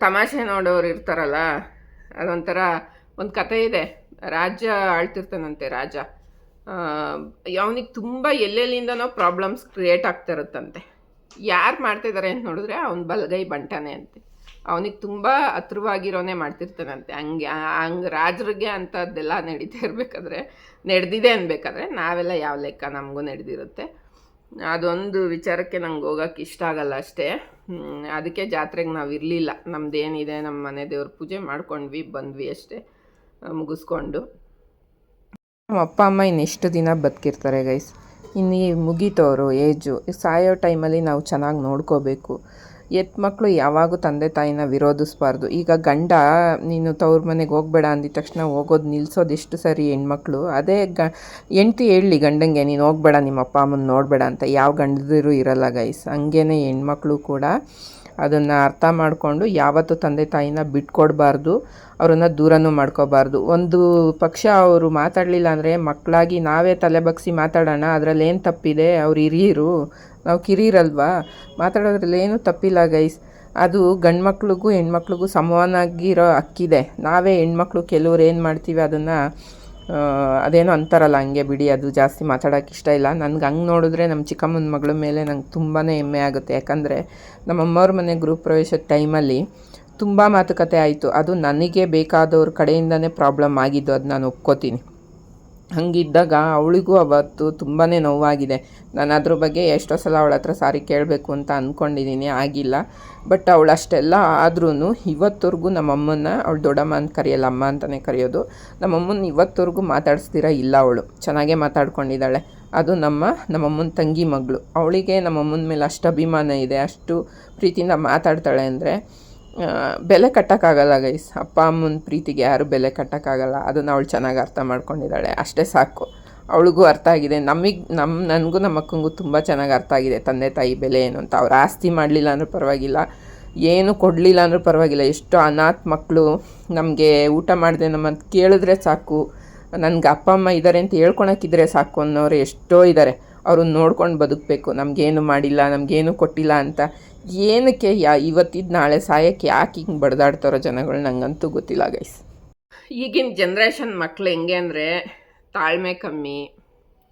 ತಮಾಷೆ ನೋಡೋರು ಇರ್ತಾರಲ್ಲ, ಅದೊಂಥರ ಒಂದು ಕತೆ ಇದೆ. ರಾಜ ಆಳ್ತಿರ್ತಾನಂತೆ. ರಾಜ ಅವನಿಗೆ ತುಂಬ ಎಲ್ಲೆಲ್ಲಿಂದನೋ ಪ್ರಾಬ್ಲಮ್ಸ್ ಕ್ರಿಯೇಟ್ ಆಗ್ತಿರುತ್ತಂತೆ. ಯಾರು ಮಾಡ್ತಿದ್ದಾರೆ ಅಂತ ನೋಡಿದ್ರೆ ಅವ್ನ ಬಲಗೈ ಬಂಟಾನೆ ಅಂತೆ. ಅವನಿಗೆ ತುಂಬ ಹತ್ರವಾಗಿರೋನೇ ಮಾಡ್ತಿರ್ತಾನಂತೆ. ಹಂಗೆ ರಾಜರಿಗೆ ಅಂಥದ್ದೆಲ್ಲ ನಡೆದಿದೆ ಅನ್ಬೇಕಾದ್ರೆ ನಾವೆಲ್ಲ ಯಾವ ಲೆಕ್ಕ, ನಮಗೂ ನಡೆದಿರುತ್ತೆ. ಅದೊಂದು ವಿಚಾರಕ್ಕೆ ನಂಗೆ ಹೋಗೋಕ್ಕೆ ಇಷ್ಟ ಆಗಲ್ಲ ಅಷ್ಟೇ. ಅದಕ್ಕೆ ಜಾತ್ರೆಗೆ ನಾವು ಇರಲಿಲ್ಲ. ನಮ್ಮದೇನಿದೆ ನಮ್ಮ ಮನೆ ದೇವ್ರ ಪೂಜೆ ಮಾಡ್ಕೊಂಡ್ವಿ, ಬಂದ್ವಿ ಅಷ್ಟೇ ಮುಗಿಸ್ಕೊಂಡು. ನಮ್ಮ ಅಪ್ಪ ಅಮ್ಮ ಇನ್ನೆಷ್ಟು ದಿನ ಬದುಕಿರ್ತಾರೆ ಗೈಸ್, ಇನ್ನು ಮುಗೀತವರು ಏಜು. ಸಾಯೋ ಟೈಮಲ್ಲಿ ನಾವು ಚೆನ್ನಾಗಿ ನೋಡ್ಕೋಬೇಕು. ಮಕ್ಕಳು ಯಾವಾಗೂ ತಂದೆ ತಾಯಿನ ವಿರೋಧಿಸ್ಬಾರ್ದು. ಈಗ ಗಂಡ ನೀನು ತವ್ರ ಮನೆಗೆ ಹೋಗಬೇಡ ಅಂದಿದ ತಕ್ಷಣ ಹೋಗೋದು ನಿಲ್ಲಿಸೋದು ಎಷ್ಟು ಸರಿ ಹೆಣ್ಮಕ್ಳು. ಅದೇ ಹೆಂಡ್ತಿ ಹೇಳಲಿ ಗಂಡಂಗೆ, ನೀನು ಹೋಗಬೇಡ, ನಿಮ್ಮ ಅಪ್ಪ ಅಮ್ಮನ ನೋಡಬೇಡ ಅಂತ. ಯಾವ ಗಂಡದಿರು ಇರಲ್ಲ ಗೈಸ್. ಹಂಗೇ ಹೆಣ್ಮಕ್ಳು ಕೂಡ ಅದನ್ನು ಅರ್ಥ ಮಾಡಿಕೊಂಡು ಯಾವತ್ತೂ ತಂದೆ ತಾಯಿನ ಬಿಟ್ಕೊಡ್ಬಾರ್ದು, ಅವರನ್ನು ದೂರನೂ ಮಾಡ್ಕೋಬಾರ್ದು. ಒಂದು ಪಕ್ಷ ಅವರು ಮಾತಾಡಲಿಲ್ಲ ಅಂದರೆ ಮಕ್ಕಳಾಗಿ ನಾವೇ ತಲೆ ಬಗ್ಸಿ ಮಾತಾಡೋಣ, ಅದರಲ್ಲಿ ಏನು ತಪ್ಪಿದೆ? ಅವ್ರು ಹಿರಿಯರು, ನಾವು ಕಿರಿಯರಲ್ವಾ, ಮಾತಾಡೋದ್ರಲ್ಲಿ ಏನೂ ತಪ್ಪಿಲ್ಲ ಗೈಸ್. ಅದು ಗಂಡು ಮಕ್ಳಿಗೂ ಹೆಣ್ಮಕ್ಳಿಗೂ ಸಮವಾಗಿರೋ ಹಕ್ಕಿದೆ. ನಾವೇ ಹೆಣ್ಮಕ್ಳು ಕೆಲವ್ರು ಏನು ಮಾಡ್ತೀವಿ, ಅದನ್ನು ಅದೇನೋ ಅಂತಾರಲ್ಲ, ಹಂಗೆ ಬಿಡಿ, ಅದು ಜಾಸ್ತಿ ಮಾತಾಡೋಕ್ಕೆ ಇಷ್ಟ ಇಲ್ಲ ನನಗೆ. ಹಂಗೆ ನೋಡಿದ್ರೆ ನಮ್ಮ ಚಿಕ್ಕಮ್ಮನ ಮಗಳ ಮೇಲೆ ನಂಗೆ ತುಂಬಾ ಹೆಮ್ಮೆ ಆಗುತ್ತೆ. ಯಾಕಂದರೆ ನಮ್ಮಮ್ಮವ್ರ ಮನೆ ಗೃಹ ಪ್ರವೇಶದ ಟೈಮಲ್ಲಿ ತುಂಬ ಮಾತುಕತೆ ಆಯಿತು. ಅದು ನನಗೆ ಬೇಕಾದವ್ರ ಕಡೆಯಿಂದನೇ ಪ್ರಾಬ್ಲಮ್ ಆಗಿದ್ದು, ಅದು ನಾನು ಒಪ್ಕೋತೀನಿ. ಹಂಗಿದ್ದಾಗ ಅವಳಿಗೂ ಅವತ್ತು ತುಂಬಾ ನೋವಾಗಿದೆ. ನಾನು ಅದ್ರ ಬಗ್ಗೆ ಎಷ್ಟೋ ಸಲ ಅವಳ ಹತ್ರ ಸಾರಿ ಕೇಳಬೇಕು ಅಂತ ಅಂದ್ಕೊಂಡಿದ್ದೀನಿ, ಆಗಿಲ್ಲ. ಬಟ್ ಅವಳು ಅಷ್ಟೆಲ್ಲ ಆದ್ರೂ ಇವತ್ತವರೆಗೂ ನಮ್ಮಮ್ಮನ, ಅವಳು ದೊಡ್ಡಮ್ಮ ಅಂತ ಕರೆಯಲ್ಲ, ಅಮ್ಮ ಅಂತಲೇ ಕರೆಯೋದು, ನಮ್ಮಮ್ಮನ ಇವತ್ತವರೆಗೂ ಮಾತಾಡಿಸ್ದಿರ ಇಲ್ಲ. ಅವಳು ಚೆನ್ನಾಗೇ ಮಾತಾಡ್ಕೊಂಡಿದ್ದಾಳೆ. ಅದು ನಮ್ಮಮ್ಮನ ತಂಗಿ ಮಗಳು. ಅವಳಿಗೆ ನಮ್ಮಮ್ಮನ ಮೇಲೆ ಅಷ್ಟು ಅಭಿಮಾನ ಇದೆ, ಅಷ್ಟು ಪ್ರೀತಿಯಿಂದ ಮಾತಾಡ್ತಾಳೆ ಅಂದರೆ ಬೆಲೆ ಕಟ್ಟೋಕ್ಕಾಗಲ್ಲ ಗೈಸ್. ಅಪ್ಪ ಅಮ್ಮನ ಪ್ರೀತಿಗೆ ಯಾರು ಬೆಲೆ ಕಟ್ಟೋಕ್ಕಾಗಲ್ಲ. ಅದನ್ನು ಅವಳು ಚೆನ್ನಾಗಿ ಅರ್ಥ ಮಾಡ್ಕೊಂಡಿದ್ದಾಳೆ, ಅಷ್ಟೇ ಸಾಕು. ಅವಳಿಗೂ ಅರ್ಥ ಆಗಿದೆ. ನನಗೂ ನಮ್ಮ ಅಕ್ಕಂಗೂ ತುಂಬ ಚೆನ್ನಾಗಿ ಅರ್ಥ ಆಗಿದೆ ತಂದೆ ತಾಯಿ ಬೆಲೆ ಏನು ಅಂತ. ಅವ್ರು ಆಸ್ತಿ ಮಾಡಲಿಲ್ಲ ಅಂದರೂ ಪರವಾಗಿಲ್ಲ, ಏನು ಕೊಡಲಿಲ್ಲ ಅಂದರೂ ಪರವಾಗಿಲ್ಲ. ಎಷ್ಟೋ ಅನಾಥ ಮಕ್ಕಳು ನಮಗೆ ಊಟ ಮಾಡಿದೆ ನಮ್ಮಂತ ಕೇಳಿದ್ರೆ ಸಾಕು, ನನಗೆ ಅಪ್ಪ ಅಮ್ಮ ಇದ್ದಾರೆ ಅಂತ ಹೇಳ್ಕೊಳಕ್ಕಿದ್ರೆ ಸಾಕು ಅನ್ನೋರು ಎಷ್ಟೋ ಇದ್ದಾರೆ. ಅವ್ರನ್ನ ನೋಡ್ಕೊಂಡು ಬದುಕಬೇಕು. ನಮಗೇನು ಮಾಡಿಲ್ಲ, ನಮಗೇನು ಕೊಟ್ಟಿಲ್ಲ ಅಂತ. ಏನಕ್ಕೆ ಇವತ್ತಿದ್ದು ನಾಳೆ ಸಾಯಕ್ಕೆ ಯಾಕೆ ಹಿಂಗೆ ಬಡ್ದಾಡ್ತಾರೋ ಜನಗಳು, ನಂಗಂತೂ ಗೊತ್ತಿಲ್ಲ ಗೈಸ್. ಈಗಿನ ಜನ್ರೇಷನ್ ಮಕ್ಳು ಹೆಂಗೆ ಅಂದರೆ ತಾಳ್ಮೆ ಕಮ್ಮಿ,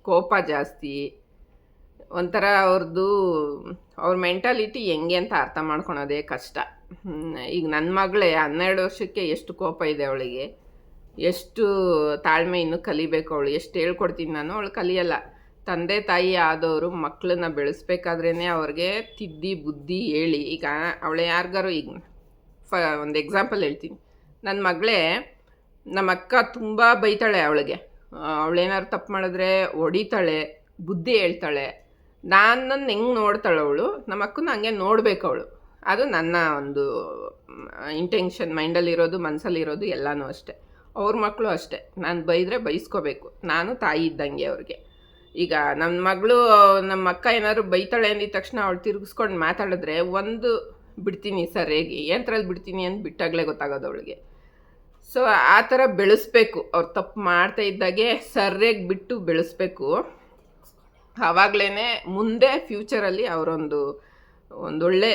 ಕೋಪ ಜಾಸ್ತಿ. ಒಂಥರ ಅವ್ರ ಮೆಂಟಾಲಿಟಿ ಹೆಂಗೆ ಅಂತ ಅರ್ಥ ಮಾಡ್ಕೊಳೋದೇ ಕಷ್ಟ. ಈಗ ನನ್ನ ಮಗಳೇ 12 ವರ್ಷಕ್ಕೆ ಎಷ್ಟು ಕೋಪ ಇದೆ ಅವಳಿಗೆ, ಎಷ್ಟು ತಾಳ್ಮೆ ಇನ್ನೂ ಕಲಿಬೇಕು ಅವಳು. ಎಷ್ಟು ಹೇಳ್ಕೊಡ್ತೀನಿ ನಾನು, ಅವಳು ಕಲಿಯಲ್ಲ. ತಂದೆ ತಾಯಿ ಆದವರು ಮಕ್ಕಳನ್ನ ಬೆಳೆಸ್ಬೇಕಾದ್ರೇ ಅವ್ರಿಗೆ ತಿದ್ದಿ ಬುದ್ಧಿ ಹೇಳಿ. ಈಗ ಅವಳೆ ಯಾರಿಗಾರು, ಈಗ ಒಂದು ಎಕ್ಸಾಂಪಲ್ ಹೇಳ್ತೀನಿ. ನನ್ನ ಮಗಳೇ, ನಮ್ಮ ಅಕ್ಕ ತುಂಬ ಬೈತಾಳೆ ಅವಳಿಗೆ. ಅವಳೇನಾದ್ರು ತಪ್ಪು ಮಾಡಿದ್ರೆ ಹೊಡಿತಾಳೆ, ಬುದ್ಧಿ ಹೇಳ್ತಾಳೆ. ನನ್ನನ್ನು ಹೆಂಗೆ ನೋಡ್ತಾಳೆ ಅವಳು, ನಮ್ಮ ಅಕ್ಕನ ಹಂಗೆ ನೋಡಬೇಕು ಅವಳು. ಅದು ನನ್ನ ಒಂದು ಇಂಟೆನ್ಷನ್, ಮೈಂಡಲ್ಲಿರೋದು, ಮನಸ್ಸಲ್ಲಿರೋದು ಎಲ್ಲನೂ ಅಷ್ಟೆ. ಅವ್ರ ಮಕ್ಕಳು ಅಷ್ಟೇ, ನಾನು ಬೈದರೆ ಬೈಸ್ಕೋಬೇಕು, ನಾನು ತಾಯಿ ಇದ್ದಂಗೆ ಅವ್ರಿಗೆ. ಈಗ ನಮ್ಮ ಮಗಳು, ನಮ್ಮ ಅಕ್ಕ ಏನಾದ್ರು ಬೈತಾಳೆ ಅಂದಿದ ತಕ್ಷಣ ಅವಳು ತಿರುಗಿಸ್ಕೊಂಡು ಮಾತಾಡಿದ್ರೆ ಒಂದು ಬಿಡ್ತೀನಿ ಸರಿಯಾಗಿ, ಏನರಲ್ಲಿ ಬಿಡ್ತೀನಿ ಅಂತ ಬಿಟ್ಟಾಗಲೇ ಗೊತ್ತಾಗೋದು ಅವಳಿಗೆ. ಸೊ ಆ ಥರ ಬೆಳೆಸ್ಬೇಕು, ಅವ್ರು ತಪ್ಪು ಮಾಡ್ತಾ ಇದ್ದಾಗೆ ಸರಿಯಾಗಿ ಬಿಟ್ಟು ಬೆಳೆಸ್ಬೇಕು. ಆವಾಗಲೇ ಮುಂದೆ ಫ್ಯೂಚರಲ್ಲಿ ಅವರೊಂದು ಒಂದೊಳ್ಳೆ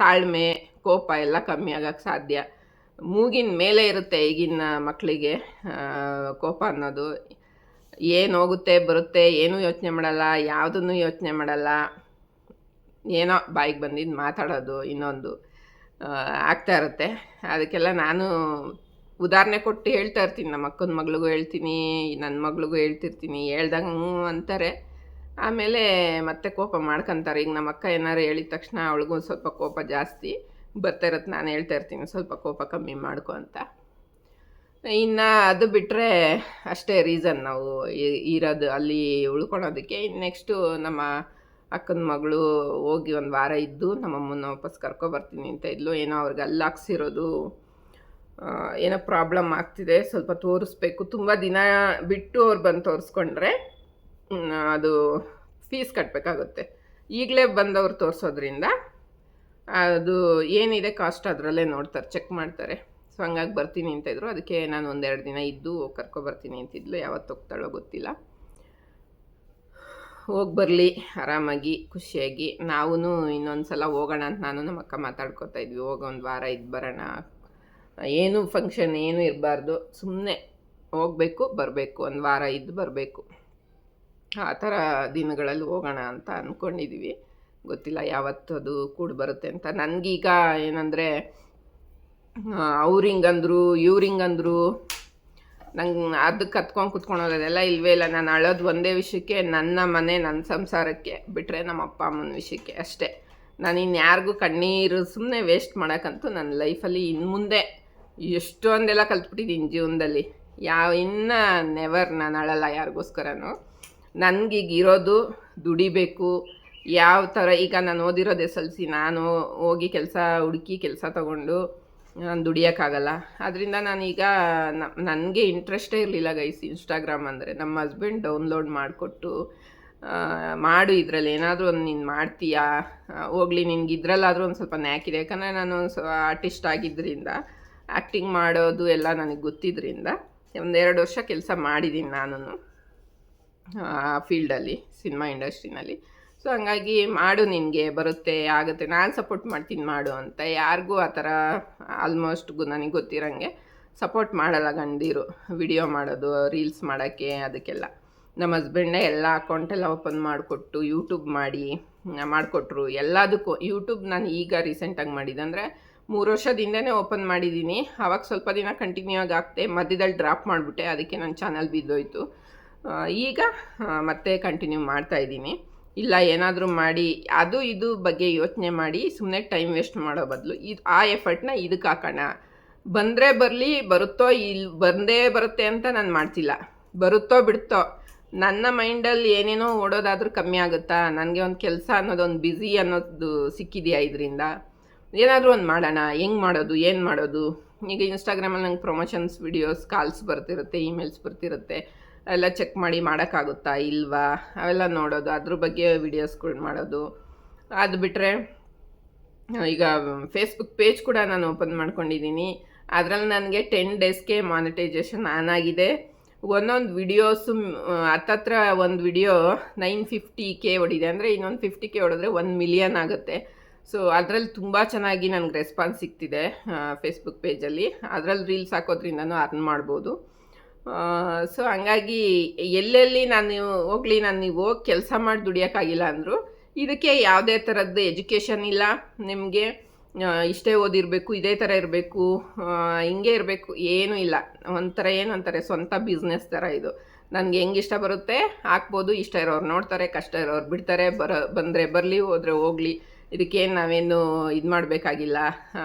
ತಾಳ್ಮೆ, ಕೋಪ ಎಲ್ಲ ಕಮ್ಮಿ ಆಗೋಕ್ಕೆ ಸಾಧ್ಯ. ಮೂಗಿನ ಮೇಲೆ ಇರುತ್ತೆ ಈಗಿನ ಮಕ್ಕಳಿಗೆ ಕೋಪ ಅನ್ನೋದು. ಏನು ಹೋಗುತ್ತೆ ಬರುತ್ತೆ, ಏನೂ ಯೋಚನೆ ಮಾಡಲ್ಲ, ಯಾವುದನ್ನು ಯೋಚನೆ ಮಾಡಲ್ಲ, ಏನೋ ಬಾಯಿಗೆ ಬಂದಿದ್ದು ಮಾತಾಡೋದು ಇನ್ನೊಂದು ಆಗ್ತಾ ಇರುತ್ತೆ. ಅದಕ್ಕೆಲ್ಲ ನಾನು ಉದಾಹರಣೆ ಕೊಟ್ಟು ಹೇಳ್ತಾ ಇರ್ತೀನಿ. ನಮ್ಮ ಅಕ್ಕನ ಮಗಳಿಗೂ ಹೇಳ್ತೀನಿ, ನನ್ನ ಮಗಳಿಗೂ ಹೇಳ್ತಿರ್ತೀನಿ. ಹೇಳ್ದಂಗೆ ಅಂತಾರೆ, ಆಮೇಲೆ ಮತ್ತೆ ಕೋಪ ಮಾಡ್ಕೊತಾರೆ. ಈಗ ನಮ್ಮ ಅಕ್ಕ ಏನಾರು ಹೇಳಿದ ತಕ್ಷಣ ಅವಳಿಗೂ ಸ್ವಲ್ಪ ಕೋಪ ಜಾಸ್ತಿ ಬರ್ತಾ ಇರುತ್ತೆ. ನಾನು ಹೇಳ್ತಾ ಇರ್ತೀನಿ ಸ್ವಲ್ಪ ಕೋಪ ಕಮ್ಮಿ ಮಾಡ್ಕೊ ಅಂತ. ಇನ್ನು ಅದು ಬಿಟ್ಟರೆ ಅಷ್ಟೇ ರೀಸನ್ ನಾವು ಇರೋದು ಅಲ್ಲಿ ಉಳ್ಕೊಳೋದಕ್ಕೆ. ನೆಕ್ಸ್ಟು ನಮ್ಮ ಅಕ್ಕನ ಮಗಳು ಹೋಗಿ ಒಂದು ವಾರ ಇದ್ದು ನಮ್ಮಮ್ಮನ ವಾಪಸ್ ಕರ್ಕೊಬರ್ತೀನಿ ಅಂತ ಇದ್ಲು. ಏನೋ ಅವ್ರಿಗೆ ಅಲ್ಲಿ ಹಾಕ್ಸಿರೋದು ಏನೋ ಪ್ರಾಬ್ಲಮ್ ಆಗ್ತಿದೆ, ಸ್ವಲ್ಪ ತೋರಿಸ್ಬೇಕು. ತುಂಬ ದಿನ ಬಿಟ್ಟು ಅವ್ರು ಬಂದು ತೋರಿಸ್ಕೊಂಡ್ರೆ ಅದು ಫೀಸ್ ಕಟ್ಟಬೇಕಾಗುತ್ತೆ. ಈಗಲೇ ಬಂದವ್ರು ತೋರಿಸೋದ್ರಿಂದ ಅದು ಏನಿದೆ ಕಾಸ್ಟ್ ಅದರಲ್ಲೇ ನೋಡ್ತಾರೆ, ಚೆಕ್ ಮಾಡ್ತಾರೆ. ಸೊ ಹಂಗಾಗಿ ಬರ್ತೀನಿ ಅಂತಿದ್ರು. ಅದಕ್ಕೆ ನಾನು 1-2 ದಿನ ಇದ್ದು ಕರ್ಕೊಬರ್ತೀನಿ ಅಂತಿದ್ಲು. ಯಾವತ್ತು ಹೋಗ್ತಾಳೋ ಗೊತ್ತಿಲ್ಲ. ಹೋಗಿ ಬರಲಿ ಆರಾಮಾಗಿ ಖುಷಿಯಾಗಿ. ನಾವೂ ಇನ್ನೊಂದು ಸಲ ಹೋಗೋಣ ಅಂತ ನಾನು ನಮ್ಮ ಅಕ್ಕ ಮಾತಾಡ್ಕೊತಾ ಇದ್ವಿ. ಹೋಗಿ ಒಂದು ವಾರ ಇದ್ದು ಬರೋಣ, ಏನು ಫಂಕ್ಷನ್ ಏನೂ ಇರಬಾರ್ದು, ಸುಮ್ಮನೆ ಹೋಗಬೇಕು ಬರಬೇಕು, ಒಂದು ವಾರ ಇದ್ದು ಬರಬೇಕು, ಆ ಥರ ದಿನಗಳಲ್ಲಿ ಹೋಗೋಣ ಅಂತ ಅಂದ್ಕೊಂಡಿದ್ವಿ. ಗೊತ್ತಿಲ್ಲ ಯಾವತ್ತು ಅದು ಕೂಡ ಬರುತ್ತೆ ಅಂತ. ನನಗೀಗ ಏನಂದರೆ ಅವ್ರಿಂಗಂದ್ರು ಇವ್ರಿಂಗಂದ್ರು ನಂಗೆ ಅದಕ್ಕೆ ಕತ್ಕೊಂಡು ಕುತ್ಕೊಳೋದೆಲ್ಲ ಇಲ್ಲವೇ ಇಲ್ಲ. ನಾನು ಅಳೋದು ಒಂದೇ ವಿಷಯಕ್ಕೆ, ನನ್ನ ಮನೆ ನನ್ನ ಸಂಸಾರಕ್ಕೆ, ಬಿಟ್ಟರೆ ನಮ್ಮ ಅಪ್ಪ ಅಮ್ಮನ ವಿಷಯಕ್ಕೆ ಅಷ್ಟೇ. ನಾನು ಇನ್ಯಾರಿಗೂ ಕಣ್ಣೀರು ಸುಮ್ಮನೆ ವೇಸ್ಟ್ ಮಾಡೋಕ್ಕಂತೂ ನನ್ನ ಲೈಫಲ್ಲಿ ಇನ್ನು ಮುಂದೆ ಎಷ್ಟೊಂದೆಲ್ಲ ಕಲ್ತ್ಬಿಟ್ಟಿದ್ದೀನಿ ಜೀವನದಲ್ಲಿ. ಇನ್ನೂ ನೆವರ್ ನಾನು ಅಳಲ್ಲ ಯಾರಿಗೋಸ್ಕರನೂ. ನನಗೀಗ ಇರೋದು ದುಡಿಬೇಕು. ಯಾವ ಥರ ಈಗ ನಾನು ಓದಿರೋದು SLC, ನಾನು ಹೋಗಿ ಕೆಲಸ ಹುಡುಕಿ ಕೆಲಸ ತೊಗೊಂಡು ನಾನು ದುಡಿಯೋಕ್ಕಾಗಲ್ಲ. ಅದರಿಂದ ನಾನೀಗ ನನಗೆ ಇಂಟ್ರೆಸ್ಟೇ ಇರಲಿಲ್ಲ ಗೈಸ್ ಇನ್ಸ್ಟಾಗ್ರಾಮ್ ಅಂದರೆ. ನಮ್ಮ ಹಸ್ಬೆಂಡ್ ಡೌನ್ಲೋಡ್ ಮಾಡಿಕೊಟ್ಟು ಮಾಡು, ಇದರಲ್ಲಿ ಏನಾದರೂ ಒಂದು ನೀನು ಮಾಡ್ತೀಯಾ, ಹೋಗ್ಲಿ ನಿನ್ಗೆ ಇದರಲ್ಲಾದರೂ ಒಂದು ಸ್ವಲ್ಪ ನ್ಯಾಕಿದೆ. ಯಾಕಂದರೆ ನಾನು ಆರ್ಟಿಸ್ಟ್ ಆಗಿದ್ದರಿಂದ ಆ್ಯಕ್ಟಿಂಗ್ ಮಾಡೋದು ಎಲ್ಲ ನನಗೆ ಗೊತ್ತಿದ್ದರಿಂದ 1-2 ವರ್ಷ ಕೆಲಸ ಮಾಡಿದ್ದೀನಿ ನಾನು ಆ ಫೀಲ್ಡಲ್ಲಿ, ಸಿನಿಮಾ ಇಂಡಸ್ಟ್ರಿನಲ್ಲಿ. ಸೊ ಹಂಗಾಗಿ ಮಾಡು, ನಿನಗೆ ಬರುತ್ತೆ ಆಗುತ್ತೆ, ನಾನು ಸಪೋರ್ಟ್ ಮಾಡ್ತೀನಿ ಮಾಡು ಅಂತ. ಯಾರಿಗೂ ಆ ಥರ ಆಲ್ಮೋಸ್ಟ್ ನನಗೆ ಗೊತ್ತಿರೋಂಗೆ ಸಪೋರ್ಟ್ ಮಾಡಲ್ಲ ಗಂಡೀರು ವಿಡಿಯೋ ಮಾಡೋದು, ರೀಲ್ಸ್ ಮಾಡೋಕ್ಕೆ, ಅದಕ್ಕೆಲ್ಲ. ನಮ್ಮ ಹಸ್ಬೆಂಡೇ ಎಲ್ಲ ಅಕೌಂಟೆಲ್ಲ ಓಪನ್ ಮಾಡಿಕೊಟ್ಟು ಯೂಟ್ಯೂಬ್ ಮಾಡಿಕೊಟ್ರು ಎಲ್ಲದಕ್ಕೂ. ಯೂಟ್ಯೂಬ್ ನಾನು ಈಗ ರೀಸೆಂಟಾಗಿ ಮಾಡಿದ್ದೆ, ಅಂದರೆ 3 ವರ್ಷದಿಂದನೇ ಓಪನ್ ಮಾಡಿದ್ದೀನಿ. ಆವಾಗ ಸ್ವಲ್ಪ ದಿನ ಕಂಟಿನ್ಯೂ ಆಗಿ ಆಗ್ತೆ, ಮಧ್ಯದಲ್ಲಿ ಡ್ರಾಪ್ ಮಾಡಿಬಿಟ್ಟೆ, ಅದಕ್ಕೆ ನನ್ನ ಚಾನಲ್ ಬಿದ್ದೋಯ್ತು. ಈಗ ಮತ್ತೆ ಕಂಟಿನ್ಯೂ ಮಾಡ್ತಾಯಿದ್ದೀನಿ. ಇಲ್ಲ ಏನಾದರೂ ಮಾಡಿ ಅದು ಇದು ಬಗ್ಗೆ ಯೋಚನೆ ಮಾಡಿ ಸುಮ್ಮನೆ ಟೈಮ್ ವೇಸ್ಟ್ ಮಾಡೋ ಬದಲು ಆ ಎಫರ್ಟ್ನ ಇದಕ್ಕೆ ಹಾಕೋಣ. ಬಂದರೆ ಬರಲಿ, ಬರುತ್ತೋ ಬಂದೇ ಬರುತ್ತೆ ಅಂತ ನಾನು ಮಾಡ್ತಿಲ್ಲ. ಬರುತ್ತೋ ಬಿಡುತ್ತೋ, ನನ್ನ ಮೈಂಡಲ್ಲಿ ಏನೇನೋ ಓಡೋದಾದರೂ ಕಮ್ಮಿ ಆಗುತ್ತಾ? ನನಗೆ ಒಂದು ಕೆಲಸ ಅನ್ನೋದು, ಒಂದು ಬ್ಯುಸಿ ಅನ್ನೋದು ಸಿಕ್ಕಿದೆಯಾ ಇದರಿಂದ? ಏನಾದರೂ ಒಂದು ಮಾಡೋಣ. ಹೆಂಗೆ ಮಾಡೋದು, ಏನು ಮಾಡೋದು? ಈಗ ಇನ್ಸ್ಟಾಗ್ರಾಮಲ್ಲಿ ನಂಗೆ ಪ್ರಮೋಷನ್ಸ್ ವಿಡಿಯೋಸ್ ಕಾಲ್ಸ್ ಬರ್ತಿರುತ್ತೆ, ಇಮೇಲ್ಸ್ ಬರ್ತಿರುತ್ತೆ, ಎಲ್ಲ ಚೆಕ್ ಮಾಡಿ ಮಾಡೋಕ್ಕಾಗುತ್ತಾ ಇಲ್ವಾ ಅವೆಲ್ಲ ನೋಡೋದು, ಅದ್ರ ಬಗ್ಗೆ ವಿಡಿಯೋಸ್ಗಳು ಮಾಡೋದು. ಅದು ಬಿಟ್ಟರೆ ಈಗ ಫೇಸ್ಬುಕ್ ಪೇಜ್ ಕೂಡ ನಾನು ಓಪನ್ ಮಾಡ್ಕೊಂಡಿದ್ದೀನಿ. ಅದರಲ್ಲಿ ನನಗೆ 10 ಡೇಸ್ಗೆ ಮಾನಿಟೈಸೇಷನ್ ಆನ್ ಆಗಿದೆ. ಒಂದೊಂದು ವಿಡಿಯೋಸು ಹತ್ತತ್ರ ಒಂದು ವಿಡಿಯೋ 950K ಹೊಡಿದೆ, ಅಂದರೆ ಇನ್ನೊಂದು 50K ಹೊಡೆದ್ರೆ 1 ಮಿಲಿಯನ್ ಆಗುತ್ತೆ. ಸೊ ಅದರಲ್ಲಿ ತುಂಬ ಚೆನ್ನಾಗಿ ನನಗೆ ರೆಸ್ಪಾನ್ಸ್ ಸಿಗ್ತಿದೆ ಫೇಸ್ಬುಕ್ ಪೇಜಲ್ಲಿ. ಅದರಲ್ಲಿ ರೀಲ್ಸ್ ಹಾಕೋದ್ರಿಂದನೂ ಅರ್ನ್ ಮಾಡ್ಬೋದು. ಸೊ ಹಂಗಾಗಿ ಎಲ್ಲೆಲ್ಲಿ ನಾನು ಹೋಗಲಿ, ನಾನು ನೀವು ಹೋಗಿ ಕೆಲಸ ಮಾಡಿ ದುಡಿಯೋಕ್ಕಾಗಿಲ್ಲ ಅಂದರು, ಇದಕ್ಕೆ ಯಾವುದೇ ಥರದ್ದು ಎಜುಕೇಷನ್ ಇಲ್ಲ ನಿಮಗೆ, ಇಷ್ಟೇ ಓದಿರಬೇಕು, ಇದೇ ಥರ ಇರಬೇಕು, ಹಿಂಗೆ ಇರಬೇಕು, ಏನೂ ಇಲ್ಲ. ಒಂಥರ ಏನು ಅಂತಾರೆ, ಸ್ವಂತ ಬಿಸ್ನೆಸ್ ಥರ ಇದು. ನನಗೆ ಹೆಂಗೆ ಇಷ್ಟ ಬರುತ್ತೆ ಹಾಕ್ಬೋದು. ಇಷ್ಟ ಇರೋರು ನೋಡ್ತಾರೆ, ಕಷ್ಟ ಇರೋರು ಬಿಡ್ತಾರೆ. ಬಂದರೆ ಬರಲಿ, ಹೋದರೆ ಹೋಗಲಿ, ಇದಕ್ಕೇನು ನಾವೇನು ಇದು ಮಾಡಬೇಕಾಗಿಲ್ಲ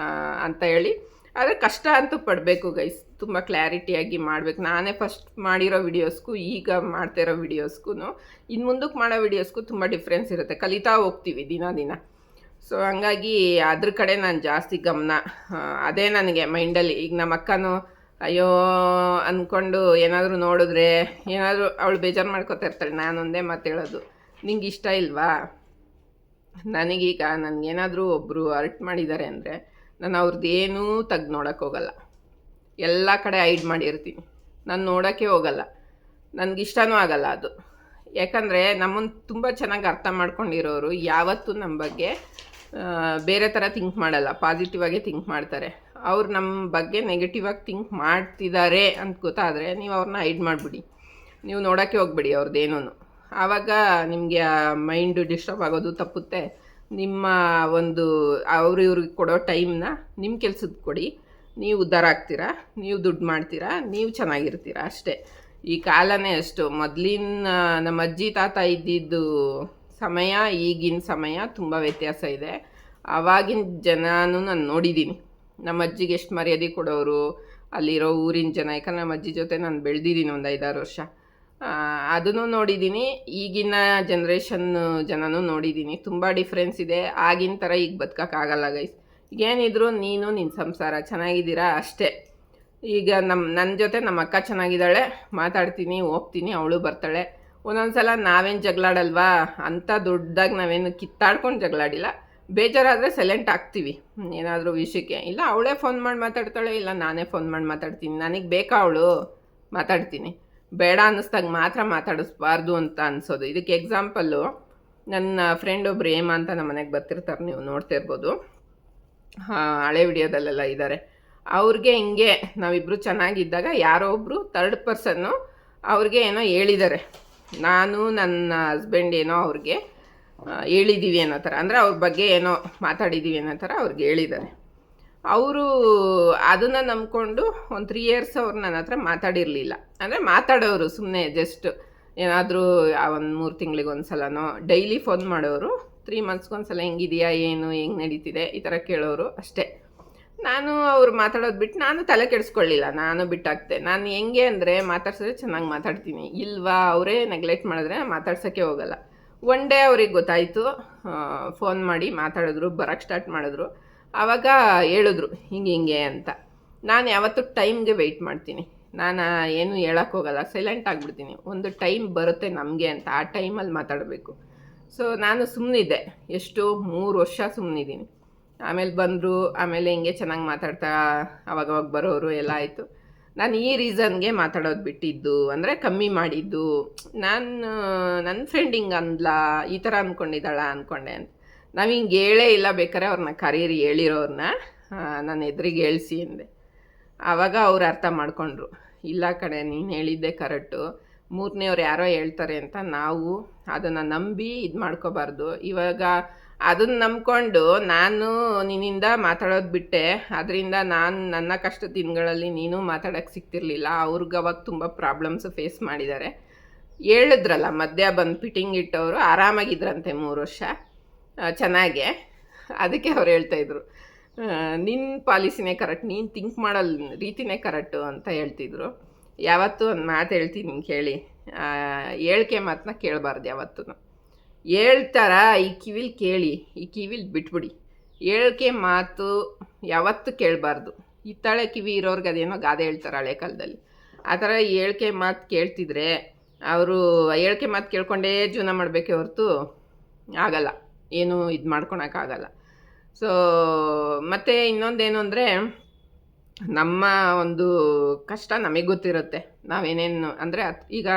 ಅಂತ ಹೇಳಿ. ಆದರೆ ಕಷ್ಟ ಅಂತೂ ಪಡಬೇಕು ಗೈಸ್, ತುಂಬ ಕ್ಲಾರಿಟಿಯಾಗಿ ಮಾಡಬೇಕು. ನಾನೇ ಫಸ್ಟ್ ಮಾಡಿರೋ ವಿಡಿಯೋಸ್ಗೂ ಈಗ ಮಾಡ್ತಾಯಿರೋ ವಿಡಿಯೋಸ್ಗೂ ಇನ್ನು ಮುಂದಕ್ಕೆ ಮಾಡೋ ವಿಡಿಯೋಸ್ಗೂ ತುಂಬ ಡಿಫ್ರೆನ್ಸ್ ಇರುತ್ತೆ. ಕಲಿತಾ ಹೋಗ್ತೀವಿ ದಿನ. ಸೊ ಹಂಗಾಗಿ ಅದ್ರ ಕಡೆ ನಾನು ಜಾಸ್ತಿ ಗಮನ, ಅದೇ ನನಗೆ ಮೈಂಡಲ್ಲಿ. ಈಗ ನಮ್ಮ ಅಕ್ಕನೂ ಅಯ್ಯೋ ಅಂದ್ಕೊಂಡು ಏನಾದರೂ ನೋಡಿದ್ರೆ ಏನಾದರೂ ಅವಳು ಬೇಜಾರು ಮಾಡ್ಕೊತಾ ಇರ್ತಾಳೆ. ನಾನೊಂದೇ ಮಾತು ಹೇಳೋದು, ನಿಂಗೆ ಇಷ್ಟ ಇಲ್ವಾ? ನನಗೀಗ ನನಗೇನಾದರೂ ಒಬ್ಬರು ಅರ್ಟ್ ಮಾಡಿದ್ದಾರೆ ಅಂದರೆ ನಾನು ಅವ್ರದ್ದು ಏನೂ ತೆಗ್ದು ನೋಡೋಕ್ಕೆ ಹೋಗಲ್ಲ. ಎಲ್ಲ ಕಡೆ ಹೈಡ್ ಮಾಡಿರ್ತೀನಿ. ನಾನು ನೋಡೋಕ್ಕೆ ಹೋಗಲ್ಲ. ನನಗಿಷ್ಟನೂ ಆಗಲ್ಲ ಅದು. ಯಾಕಂದರೆ ನಮ್ಮನ್ನು ತುಂಬ ಚೆನ್ನಾಗಿ ಅರ್ಥ ಮಾಡ್ಕೊಂಡಿರೋರು ಯಾವತ್ತೂ ನಮ್ಮ ಬಗ್ಗೆ ಬೇರೆ ಥರ ಥಿಂಕ್ ಮಾಡಲ್ಲ, ಪಾಸಿಟಿವ್ ಆಗೇ ಥಿಂಕ್ ಮಾಡ್ತಾರೆ. ಅವ್ರು ನಮ್ಮ ಬಗ್ಗೆ ನೆಗೆಟಿವ್ ಆಗಿ ಥಿಂಕ್ ಮಾಡ್ತಿದ್ದಾರೆ ಅಂತ ಗೊತ್ತಾದರೆ ನೀವು ಅವ್ರನ್ನ ಹೈಡ್ ಮಾಡಿಬಿಡಿ, ನೀವು ನೋಡೋಕ್ಕೆ ಹೋಗ್ಬಿಡಿ ಅವ್ರದ್ದೇನೂ. ಆವಾಗ ನಿಮಗೆ ಆ ಮೈಂಡು ಡಿಸ್ಟರ್ಬ್ ಆಗೋದು ತಪ್ಪುತ್ತೆ. ನಿಮ್ಮ ಒಂದು ಇವ್ರಿಗೆ ಕೊಡೋ ಟೈಮ್ನ ನಿಮ್ಮ ಕೆಲ್ಸಕ್ಕೆ ಕೊಡಿ. ನೀವು ಉದ್ಧಾರ ಆಗ್ತೀರಾ, ನೀವು ದುಡ್ಡು ಮಾಡ್ತೀರಾ, ನೀವು ಚೆನ್ನಾಗಿರ್ತೀರಾ ಅಷ್ಟೇ. ಈ ಕಾಲನೇ ಅಷ್ಟು. ಮೊದಲಿನ ನಮ್ಮ ಅಜ್ಜಿ ತಾತ ಇದ್ದಿದ್ದು ಸಮಯ ಈಗಿನ ಸಮಯ ತುಂಬ ವ್ಯತ್ಯಾಸ ಇದೆ. ಆವಾಗಿನ ಜನನೂ ನಾನು ನೋಡಿದ್ದೀನಿ. ನಮ್ಮ ಅಜ್ಜಿಗೆ ಎಷ್ಟು ಮರ್ಯಾದೆ ಕೊಡೋರು ಅಲ್ಲಿರೋ ಊರಿನ ಜನ. ಯಾಕಂದರೆ ನಮ್ಮ ಅಜ್ಜಿ ಜೊತೆ ನಾನು ಬೆಳೆದಿದ್ದೀನಿ ಒಂದು 5-6 ವರ್ಷ. ಅದನ್ನು ನೋಡಿದ್ದೀನಿ, ಈಗಿನ ಜನ್ರೇಷನ್ ಜನನೂ ನೋಡಿದ್ದೀನಿ. ತುಂಬ ಡಿಫ್ರೆನ್ಸ್ ಇದೆ. ಆಗಿನ ಥರ ಈಗ ಬದುಕೋಕ್ಕಾಗಲ್ಲ ಗೈಸ್. ಏನಿದ್ರು ನೀನು ನಿನ್ನ ಸಂಸಾರ ಚೆನ್ನಾಗಿದ್ದೀರಾ ಅಷ್ಟೇ. ಈಗ ನನ್ನ ಜೊತೆ ನಮ್ಮ ಅಕ್ಕ ಚೆನ್ನಾಗಿದ್ದಾಳೆ, ಮಾತಾಡ್ತೀನಿ, ಹೋಗ್ತೀನಿ, ಅವಳು ಬರ್ತಾಳೆ. ಒಂದೊಂದು ಸಲ ನಾವೇನು ಜಗಳಾಡಲ್ವಾ, ಅಂಥ ದೊಡ್ಡದಾಗಿ ನಾವೇನು ಕಿತ್ತಾಡ್ಕೊಂಡು ಜಗಳಾಡಿಲ್ಲ. ಬೇಜಾರಾದರೆ ಸೈಲೆಂಟ್ ಆಗ್ತೀವಿ ಏನಾದರೂ ವಿಷಯಕ್ಕೆ. ಇಲ್ಲ ಅವಳೇ ಫೋನ್ ಮಾಡಿ ಮಾತಾಡ್ತಾಳೆ, ಇಲ್ಲ ನಾನೇ ಫೋನ್ ಮಾಡಿ ಮಾತಾಡ್ತೀನಿ. ನನಗೆ ಬೇಕಾ ಅವಳು ಮಾತಾಡ್ತೀನಿ, ಬೇಡ ಅನ್ನಿಸ್ದಾಗ ಮಾತ್ರ ಮಾತಾಡಿಸ್ಬಾರ್ದು ಅಂತ ಅನಿಸೋದು. ಇದಕ್ಕೆ ಎಕ್ಸಾಂಪಲ್ಲು ನನ್ನ ಫ್ರೆಂಡ್ ಒಬ್ರು ಹೇಮಾ ಅಂತ ನಮ್ಮ ಮನೆಗೆ ಬರ್ತಿರ್ತಾರೆ, ನೀವು ನೋಡ್ತಾ ಇರ್ಬೋದು, ಹಳೆ ವಿಡಿಯೋದಲ್ಲೆಲ್ಲ ಇದ್ದಾರೆ. ಅವ್ರಿಗೆ ಹಿಂಗೆ ನಾವಿಬ್ಬರು ಚೆನ್ನಾಗಿದ್ದಾಗ ಯಾರೋ ಒಬ್ಬರು ಥರ್ಡ್ ಪರ್ಸನ್ನು ಅವ್ರಿಗೆ ಏನೋ ಹೇಳಿದ್ದಾರೆ. ನಾನು ನನ್ನ ಹಸ್ಬೆಂಡ್ ಏನೋ ಅವ್ರಿಗೆ ಹೇಳಿದ್ದೀವಿ ಅನ್ನೋ ಥರ, ಅಂದರೆ ಅವ್ರ ಬಗ್ಗೆ ಏನೋ ಮಾತಾಡಿದ್ದೀವಿ ಅನ್ನೋ ಥರ ಅವ್ರಿಗೆ ಹೇಳಿದ್ದಾರೆ. ಅವರು ಅದನ್ನು ನಂಬ್ಕೊಂಡು ಒಂದು 3 years ಅವ್ರು ನನ್ನ ಹತ್ರ ಮಾತಾಡಿರಲಿಲ್ಲ. ಅಂದರೆ ಮಾತಾಡೋರು ಸುಮ್ಮನೆ ಜಸ್ಟ್ ಏನಾದರೂ ಒಂದು 3 ತಿಂಗಳಿಗೆ ಒಂದು ಸಲನೋ ಡೈಲಿ ಫೋನ್ ಮಾಡೋರು. 3 monthsಗೊಂದು ಸಲ ಹೆಂಗಿದೆಯಾ, ಏನು, ಹೆಂಗೆ ನಡೀತಿದೆ ಈ ಥರ ಕೇಳೋರು ಅಷ್ಟೇ. ನಾನು ಅವ್ರು ಮಾತಾಡೋದು ಬಿಟ್ಟು ನಾನು ತಲೆ ಕೆಡಿಸ್ಕೊಳ್ಳಿಲ್ಲ, ನಾನು ಬಿಟ್ಟಾಕ್ತೆ. ನಾನು ಹೆಂಗೆ ಅಂದರೆ ಮಾತಾಡ್ಸಿದ್ರೆ ಚೆನ್ನಾಗಿ ಮಾತಾಡ್ತೀನಿ, ಇಲ್ವಾ ಅವರೇ ನೆಗ್ಲೆಕ್ಟ್ ಮಾಡಿದ್ರೆ ಮಾತಾಡ್ಸೋಕ್ಕೆ ಹೋಗಲ್ಲ. ಒನ್ ಡೇ ಅವ್ರಿಗೆ ಗೊತ್ತಾಯಿತು, ಫೋನ್ ಮಾಡಿ ಮಾತಾಡಿದ್ರು, ಬರೋಕ್ಕೆ ಸ್ಟಾರ್ಟ್ ಮಾಡಿದ್ರು. ಆವಾಗ ಹೇಳಿದ್ರು ಹಿಂಗೆ ಅಂತ. ನಾನು ಯಾವತ್ತೂ ಟೈಮ್ಗೆ ವೆಯ್ಟ್ ಮಾಡ್ತೀನಿ. ನಾನು ಏನು ಹೇಳೋಕ್ಕೆ ಹೋಗಲ್ಲ, ಸೈಲೆಂಟ್ ಆಗಿಬಿಡ್ತೀನಿ. ಒಂದು ಟೈಮ್ ಬರುತ್ತೆ ನಮಗೆ ಅಂತ, ಆ ಟೈಮಲ್ಲಿ ಮಾತಾಡಬೇಕು. ಸೊ ನಾನು ಸುಮ್ಮನಿದ್ದೆ, ಎಷ್ಟು 3 ವರ್ಷ ಸುಮ್ಮನಿದ್ದೀನಿ. ಆಮೇಲೆ ಬಂದರು, ಆಮೇಲೆ ಹಿಂಗೆ ಚೆನ್ನಾಗಿ ಮಾತಾಡ್ತಾ ಅವಾಗವಾಗ ಬರೋರು ಎಲ್ಲ ಆಯಿತು. ನಾನು ಈ ರೀಸನ್ಗೆ ಮಾತಾಡೋದು ಬಿಟ್ಟಿದ್ದು, ಅಂದರೆ ಕಮ್ಮಿ ಮಾಡಿದ್ದು. ನನ್ನ ಫ್ರೆಂಡ್ ಹಿಂಗೆ ಅಂದ್ಲ, ಈ ಥರ ಅಂದ್ಕೊಂಡೆ ಅಂತ. ನಾವು ಹಿಂಗೆ ಹೇಳೇ ಇಲ್ಲ. ಬೇಕಾದ್ರೆ ಅವ್ರನ್ನ ಕರೀರಿ, ಹೇಳಿರೋರನ್ನ ನನ್ನ ಎದುರಿಗೆ ಹೇಳ್ಸಿ ಅಂದೆ. ಆವಾಗ ಅವ್ರು ಅರ್ಥ ಮಾಡ್ಕೊಂಡ್ರು, ಇಲ್ಲ ಕಡೆ ನೀನು ಹೇಳಿದ್ದೆ ಕರೆಕ್ಟು, 3ನೇವ್ರು ಯಾರೋ ಹೇಳ್ತಾರೆ ಅಂತ ನಾವು ಅದನ್ನು ನಂಬಿ ಇದು ಮಾಡ್ಕೋಬಾರ್ದು. ಇವಾಗ ಅದನ್ನು ನಂಬ್ಕೊಂಡು ನಾನು ನಿನ್ನಿಂದ ಮಾತಾಡೋದು ಬಿಟ್ಟೆ, ಅದರಿಂದ ನನ್ನ ಕಷ್ಟದ ದಿನಗಳಲ್ಲಿ ನೀನು ಮಾತಾಡೋಕ್ಕೆ ಸಿಗ್ತಿರ್ಲಿಲ್ಲ. ಅವ್ರಿಗೆ ಅವಾಗ ತುಂಬ ಪ್ರಾಬ್ಲಮ್ಸು ಫೇಸ್ ಮಾಡಿದ್ದಾರೆ. ಹೇಳಿದ್ರಲ್ಲ, ಮಧ್ಯ ಬಂದು ಫಿಟ್ಟಿಂಗ್ ಇಟ್ಟವರು ಆರಾಮಾಗಿದ್ರಂತೆ 3 ವರ್ಷ ಚೆನ್ನಾಗೆ. ಅದಕ್ಕೆ ಅವ್ರು ಹೇಳ್ತಾಯಿದ್ರು, ನಿನ್ನ ಪಾಲಿಸಿನೇ ಕರೆಕ್ಟ್, ನೀನು ಥಿಂಕ್ ಮಾಡೋ ರೀತಿನೇ ಕರೆಕ್ಟು ಅಂತ ಹೇಳ್ತಿದ್ರು. ಯಾವತ್ತೂ ಒಂದು ಮಾತು ಹೇಳ್ತೀನಿ ಕೇಳಿ, ಹೇಳಿಕೆ ಮಾತನ್ನ ಕೇಳಬಾರ್ದು ಯಾವತ್ತೂ. ಹೇಳ್ತಾರ ಈ ಕಿವಿಲಿ ಕೇಳಿ, ಈ ಕಿವಿಲಿ ಬಿಟ್ಬಿಡಿ. ಹೇಳಿಕೆ ಮಾತು ಯಾವತ್ತೂ ಕೇಳಬಾರ್ದು. ಹಿತ್ತಾಳೆ ಕಿವಿ ಇರೋರ್ಗೆ ಅದೇನೋ ಗಾದೆ ಹೇಳ್ತಾರೆ ಹಳೆ ಕಾಲದಲ್ಲಿ. ಆ ಥರ ಹೇಳಿಕೆ ಮಾತು ಕೇಳ್ತಿದ್ರೆ ಅವರು ಹೇಳಿಕೆ ಮಾತು ಕೇಳ್ಕೊಂಡೇ ಜೀವನ ಮಾಡಬೇಕೇ ಹೊರತು ಆಗಲ್ಲ, ಏನು ಇದು ಮಾಡ್ಕೊಳಕ್ಕಾಗಲ್ಲ. ಸೊ ಮತ್ತು ಇನ್ನೊಂದೇನು ಅಂದರೆ, ನಮ್ಮ ಒಂದು ಕಷ್ಟ ನಮಗೆ ಗೊತ್ತಿರುತ್ತೆ. ನಾವೇನೇನು ಅಂದರೆ ಈಗ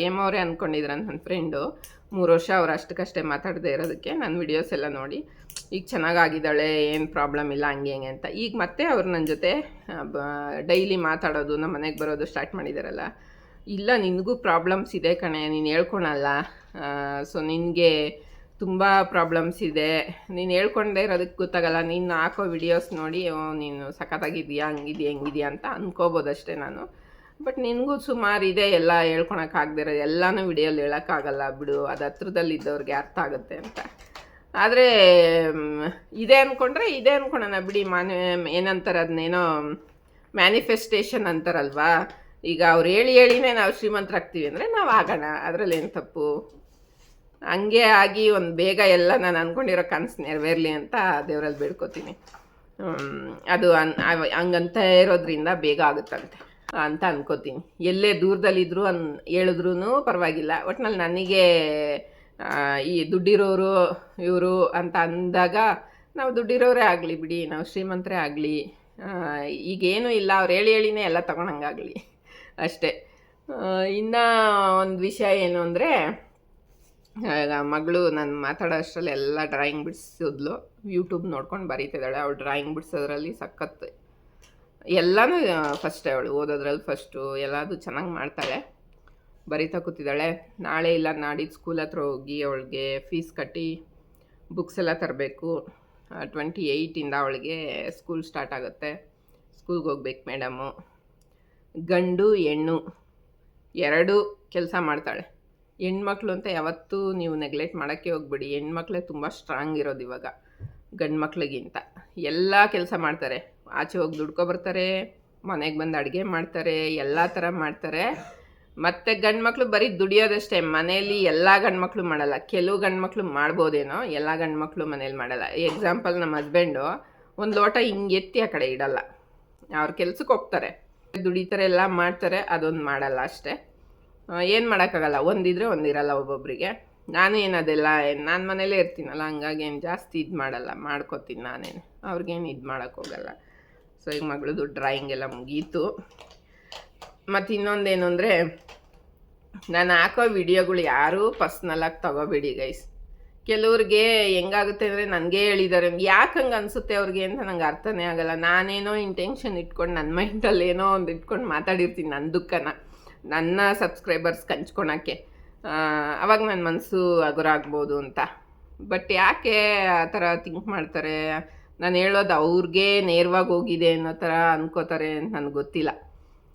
ಏಮವರೇ ಅಂದ್ಕೊಂಡಿದ್ರೆ ನನ್ನ ಫ್ರೆಂಡು 3 ವರ್ಷ ಅವ್ರು ಅಷ್ಟಕ್ಕಷ್ಟೇ ಮಾತಾಡದೇ ಇರೋದಕ್ಕೆ ನನ್ನ ವಿಡಿಯೋಸ್ ಎಲ್ಲ ನೋಡಿ ಈಗ ಚೆನ್ನಾಗಾಗಿದ್ದಾಳೆ, ಏನು ಪ್ರಾಬ್ಲಮ್ ಇಲ್ಲ, ಹಂಗೆ ಹೆಂಗೆ ಅಂತ. ಈಗ ಮತ್ತೆ ಅವ್ರು ನನ್ನ ಜೊತೆ ಡೈಲಿ ಮಾತಾಡೋದು, ನಮ್ಮ ಮನೆಗೆ ಬರೋದು ಸ್ಟಾರ್ಟ್ ಮಾಡಿದಾರಲ್ಲ. ಇಲ್ಲ ನಿನಗೂ ಪ್ರಾಬ್ಲಮ್ಸ್ ಇದೆ ಕಣೆ, ನೀನು ಹೇಳ್ಕೊಳಲ್ಲ, ಸೊ ನಿನಗೆ ತುಂಬ ಪ್ರಾಬ್ಲಮ್ಸ್ ಇದೆ, ನೀನು ಹೇಳ್ಕೊಂಡೇ ಇರೋದಕ್ಕೆ ಗೊತ್ತಾಗಲ್ಲ, ನೀನು ಹಾಕೋ ವಿಡಿಯೋಸ್ ನೋಡಿ ನೀನು ಸಖತ್ತಾಗಿದೆಯಾ, ಹಂಗಿದೆಯಾ, ಹೆಂಗಿದೆಯಾ ಅಂತ ಅಂದ್ಕೋಬೋದಷ್ಟೇ ನಾನು. ಬಟ್ ನಿನಗೂ ಸುಮಾರು ಇದೆ, ಎಲ್ಲ ಹೇಳ್ಕೊಳಕ್ಕಾಗದಿರೋ ಎಲ್ಲನೂ ವಿಡಿಯೋಲಿ ಹೇಳೋಕ್ಕಾಗಲ್ಲ ಬಿಡು, ಅದು ಹತ್ರದಲ್ಲಿದ್ದವ್ರಿಗೆ ಅರ್ಥ ಆಗುತ್ತೆ ಅಂತ. ಆದರೆ ಇದೆ ಅಂದ್ಕೊಂಡ್ರೆ ಇದೆ ಅಂದ್ಕೊಳೋಣ ಬಿಡಿ, ಏನಂತಾರೆ ಅದನ್ನೇನೋ ಮ್ಯಾನಿಫೆಸ್ಟೇಷನ್ ಅಂತಾರಲ್ವಾ, ಈಗ ಅವ್ರು ಹೇಳಿನೇ ನಾವು ಶ್ರೀಮಂತರಾಗ್ತೀವಿ ಅಂದರೆ ನಾವು ಆಗೋಣ, ಅದರಲ್ಲೇನು ತಪ್ಪು. ಹಂಗೆ ಆಗಿ ಒಂದು ಬೇಗ ಎಲ್ಲ ನಾನು ಅಂದ್ಕೊಂಡಿರೋ ಕನಸು ನೆರವೇರಲಿ ಅಂತ ದೇವರಲ್ಲಿ ಬೇಡ್ಕೋತೀನಿ. ಅದು ಹಂಗಂತ ಇರೋದ್ರಿಂದ ಬೇಗ ಆಗುತ್ತಂತೆ ಅಂತ ಅನ್ಕೋತೀನಿ. ಎಲ್ಲೇ ದೂರದಲ್ಲಿದ್ದರೂ ಹೇಳಿದ್ರೂ ಪರವಾಗಿಲ್ಲ, ಒಟ್ನಲ್ಲಿ ನನಗೆ ಈ ದುಡ್ಡಿರೋರು ಇವರು ಅಂತ ಅಂದಾಗ ನಾವು ದುಡ್ಡಿರೋರೇ ಆಗಲಿ ಬಿಡಿ, ನಾವು ಶ್ರೀಮಂತರೇ ಆಗಲಿ, ಈಗೇನೂ ಇಲ್ಲ ಅವ್ರು ಹೇಳಿನೇ ಎಲ್ಲ ತೊಗೊಳಂಗಾಗಲಿ ಅಷ್ಟೇ. ಇನ್ನು ಒಂದು ವಿಷಯ ಏನು ಅಂದರೆ, ಮಗಳು ನಾನು ಮಾತಾಡೋ ಅಷ್ಟರಲ್ಲಿ ಎಲ್ಲ ಡ್ರಾಯಿಂಗ್ ಬಿಡಿಸಿದ್ಲು. ಯೂಟ್ಯೂಬ್ ನೋಡ್ಕೊಂಡು ಬರೀತಿದ್ದಾಳೆ. ಅವಳು ಡ್ರಾಯಿಂಗ್ ಬಿಡಿಸೋದ್ರಲ್ಲಿ ಸಖತ್ತು, ಎಲ್ಲನೂ ಫಸ್ಟೇ, ಅವಳು ಓದೋದ್ರಲ್ಲಿ ಫಸ್ಟು, ಎಲ್ಲದೂ ಚೆನ್ನಾಗಿ ಮಾಡ್ತಾಳೆ. ಬರೀತಾ ಕೂತಿದ್ದಾಳೆ. ನಾಳೆ ಇಲ್ಲ ನಾಡಿದ್ದು ಸ್ಕೂಲ್ ಹತ್ರ ಹೋಗಿ ಅವಳಿಗೆ ಫೀಸ್ ಕಟ್ಟಿ ಬುಕ್ಸ್ ಎಲ್ಲ ತರಬೇಕು. 28ಇಂದ ಅವಳಿಗೆ ಸ್ಕೂಲ್ ಸ್ಟಾರ್ಟ್ ಆಗುತ್ತೆ. ಸ್ಕೂಲ್ಗೆ ಹೋಗ್ಬೇಕು ಮೇಡಮು. ಗಂಡು ಹೆಣ್ಣು ಎರಡೂ ಕೆಲಸ ಮಾಡ್ತಾಳೆ. ಹೆಣ್ಮಕ್ಳು ಅಂತ ಯಾವತ್ತೂ ನೀವು ನೆಗ್ಲೆಕ್ಟ್ ಮಾಡೋಕ್ಕೆ ಹೋಗ್ಬಿಡಿ. ಹೆಣ್ಮಕ್ಳೇ ತುಂಬ ಸ್ಟ್ರಾಂಗ್ ಇರೋದು ಇವಾಗ ಗಂಡು ಮಕ್ಳಿಗಿಂತ. ಎಲ್ಲ ಕೆಲಸ ಮಾಡ್ತಾರೆ, ಆಚೆ ಹೋಗಿ ದುಡ್ಕೊಬರ್ತಾರೆ, ಮನೆಗೆ ಬಂದು ಅಡುಗೆ ಮಾಡ್ತಾರೆ, ಎಲ್ಲ ಥರ ಮಾಡ್ತಾರೆ. ಮತ್ತು ಗಂಡು ಮಕ್ಕಳು ಬರೀ ದುಡಿಯೋದಷ್ಟೇ. ಮನೇಲಿ ಎಲ್ಲ ಗಂಡು ಮಕ್ಕಳು ಮಾಡಲ್ಲ, ಕೆಲವು ಗಂಡು ಮಕ್ಕಳು ಮಾಡ್ಬೋದೇನೋ, ಎಲ್ಲ ಗಂಡು ಮಕ್ಕಳು ಮನೇಲಿ ಮಾಡಲ್ಲ. ಎಕ್ಸಾಂಪಲ್, ನಮ್ಮ ಹಸ್ಬೆಂಡು ಒಂದು ಲೋಟ ಹಿಂಗೆ ಎತ್ತಿ ಆ ಕಡೆ ಇಡಲ್ಲ. ಅವ್ರು ಕೆಲ್ಸಕ್ಕೆ ಹೋಗ್ತಾರೆ, ದುಡಿತಾರೆ, ಎಲ್ಲ ಮಾಡ್ತಾರೆ, ಅದೊಂದು ಮಾಡಲ್ಲ ಅಷ್ಟೇ. ಏನು ಮಾಡೋಕ್ಕಾಗಲ್ಲ, ಒಂದಿದ್ರೆ ಒಂದಿರಲ್ಲ ಒಬ್ಬೊಬ್ಬರಿಗೆ. ನಾನು ಏನದೆಲ್ಲ ನಾನು ಮನೇಲೇ ಇರ್ತೀನಲ್ಲ, ಹಂಗಾಗಿ ಏನು ಜಾಸ್ತಿ ಇದು ಮಾಡಲ್ಲ, ಮಾಡ್ಕೋತೀನಿ ನಾನೇನು, ಅವ್ರಿಗೇನು ಇದು ಮಾಡೋಕ್ಕೋಗಲ್ಲ. ಸೊ ಈಗ ಮಗಳದು ಡ್ರಾಯಿಂಗ್ ಎಲ್ಲ ಮುಗೀತು. ಮತ್ತು ಇನ್ನೊಂದೇನು ಅಂದರೆ, ನಾನು ಹಾಕೋ ವಿಡಿಯೋಗಳು ಯಾರೂ ಪರ್ಸ್ನಲಾಗಿ ತೊಗೋಬೇಡಿ ಗೈಸ್. ಕೆಲವ್ರಿಗೆ ಹೆಂಗಾಗುತ್ತೆ ಅಂದರೆ, ನನಗೆ ಹೇಳಿದ್ದಾರೆ, ಯಾಕೆ ಹಂಗೆ ಅನಿಸುತ್ತೆ ಅವ್ರಿಗೆ ಅಂತ ನಂಗೆ ಅರ್ಥನೇ ಆಗೋಲ್ಲ. ನಾನೇನೋ ಇಂಟೆನ್ಷನ್ ಇಟ್ಕೊಂಡು ನನ್ನ ಮೈಂಡಲ್ಲಿ ಏನೋ ಒಂದು ಇಟ್ಕೊಂಡು ಮಾತಾಡಿರ್ತೀನಿ ನನ್ನ ದುಃಖನ ನನ್ನ ಸಬ್ಸ್ಕ್ರೈಬರ್ಸ್ಗೆ ಹಂಚ್ಕೊಳಕ್ಕೆ. ಅವಾಗ ನನ್ನ ಮನಸ್ಸು ಹಗುರ ಆಗ್ಬೋದು ಅಂತ. ಬಟ್ ಯಾಕೆ ಆ ಥರ ಥಿಂಕ್ ಮಾಡ್ತಾರೆ, ನಾನು ಹೇಳೋದು ಅವ್ರಿಗೆ ನೇರವಾಗಿ ಹೋಗಿದೆ ಅನ್ನೋ ಥರ ಅನ್ಕೋತಾರೆ ಅಂತ ನನಗೆ ಗೊತ್ತಿಲ್ಲ.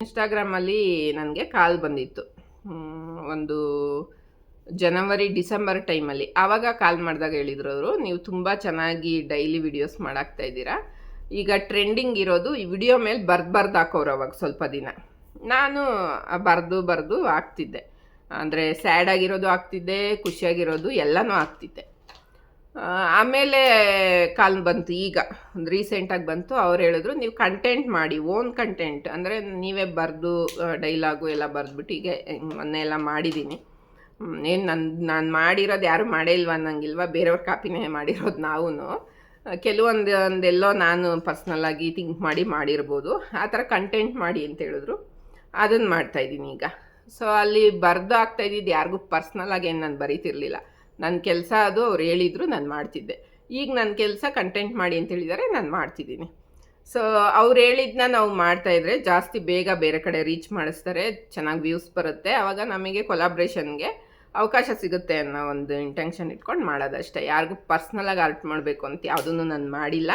ಇನ್ಸ್ಟಾಗ್ರಾಮಲ್ಲಿ ನನಗೆ ಕಾಲ್ ಬಂದಿತ್ತು ಒಂದು ಜನವರಿ ಡಿಸೆಂಬರ್ ಟೈಮಲ್ಲಿ. ಆವಾಗ ಕಾಲ್ ಮಾಡಿದಾಗ ಹೇಳಿದ್ರು ಅವರು, ನೀವು ತುಂಬ ಚೆನ್ನಾಗಿ ಡೈಲಿ ವಿಡಿಯೋಸ್ ಮಾಡಾಕ್ತಾಯಿದ್ದೀರಾ, ಈಗ ಟ್ರೆಂಡಿಂಗ್ ಇರೋದು ಈ ವಿಡಿಯೋ ಮೇಲೆ ಬರ್ದು ಹಾಕೋರು. ಅವಾಗ ಸ್ವಲ್ಪ ದಿನ ನಾನು ಬರೆದು ಹಾಕ್ತಿದ್ದೆ. ಅಂದರೆ ಸ್ಯಾಡ್ ಆಗಿರೋದು ಹಾಕ್ತಿದ್ದೆ, ಖುಷಿಯಾಗಿರೋದು ಎಲ್ಲನೂ ಹಾಕ್ತಿದ್ದೆ. ಆಮೇಲೆ ಕಾಲ್ ಬಂತು, ಈಗ ಒಂದು ರೀಸೆಂಟಾಗಿ ಬಂತು. ಅವ್ರು ಹೇಳಿದ್ರು, ನೀವು ಕಂಟೆಂಟ್ ಮಾಡಿ, ಓನ್ ಕಂಟೆಂಟ್, ಅಂದರೆ ನೀವೇ ಬರೆದು ಡೈಲಾಗು ಎಲ್ಲ ಬರೆದ್ಬಿಟ್ಟು, ಈಗ ಮೊನ್ನೆ ಎಲ್ಲ ಮಾಡಿದ್ದೀನಿ. ಏನು ನಾನು ಮಾಡಿರೋದು ಯಾರು ಮಾಡೇ ಇಲ್ವ ಅನ್ನಂಗಿಲ್ವ, ಬೇರೆಯವ್ರ ಕಾಪಿನೇ ಮಾಡಿರೋದು ನಾವು. ಕೆಲವೊಂದೆಲ್ಲೋ ನಾನು ಪರ್ಸ್ನಲ್ಲಾಗಿ ಥಿಂಕ್ ಮಾಡಿರ್ಬೋದು. ಆ ಥರ ಕಂಟೆಂಟ್ ಮಾಡಿ ಅಂತ ಹೇಳಿದ್ರು, ಅದನ್ನು ಮಾಡ್ತಾಯಿದ್ದೀನಿ ಈಗ. ಸೊ ಅಲ್ಲಿ ಬರೆದು ಆಗ್ತಾಯಿದ್ದು ಯಾರಿಗೂ ಪರ್ಸ್ನಲಾಗಿ ಏನು ನಾನು ಬರೀತಿರ್ಲಿಲ್ಲ. ನನ್ನ ಕೆಲಸ ಅದು, ಅವ್ರು ಹೇಳಿದ್ರು, ನಾನು ಮಾಡ್ತಿದ್ದೆ. ಈಗ ನನ್ನ ಕೆಲಸ ಕಂಟೆಂಟ್ ಮಾಡಿ ಅಂತ ಹೇಳಿದ್ದಾರೆ, ನಾನು ಮಾಡ್ತಿದ್ದೀನಿ. ಸೊ ಅವ್ರು ಹೇಳಿದ್ದನ್ನ ನಾವು ಮಾಡ್ತಾಯಿದ್ರೆ ಜಾಸ್ತಿ ಬೇಗ ಬೇರೆ ಕಡೆ ರೀಚ್ ಮಾಡಿಸ್ತಾರೆ, ಚೆನ್ನಾಗಿ ವ್ಯೂಸ್ ಬರುತ್ತೆ. ಆವಾಗ ನಮಗೆ ಕೊಲಾಬ್ರೇಷನ್ಗೆ ಅವಕಾಶ ಸಿಗುತ್ತೆ ಅನ್ನೋ ಒಂದು ಇಂಟೆನ್ಷನ್ ಇಟ್ಕೊಂಡು ಮಾಡೋದಷ್ಟೇ. ಯಾರಿಗೂ ಪರ್ಸ್ನಲಾಗಿ ಅರ್ಟ್ ಮಾಡಬೇಕು ಅಂತ ಯಾವುದೂ ನಾನು ಮಾಡಿಲ್ಲ.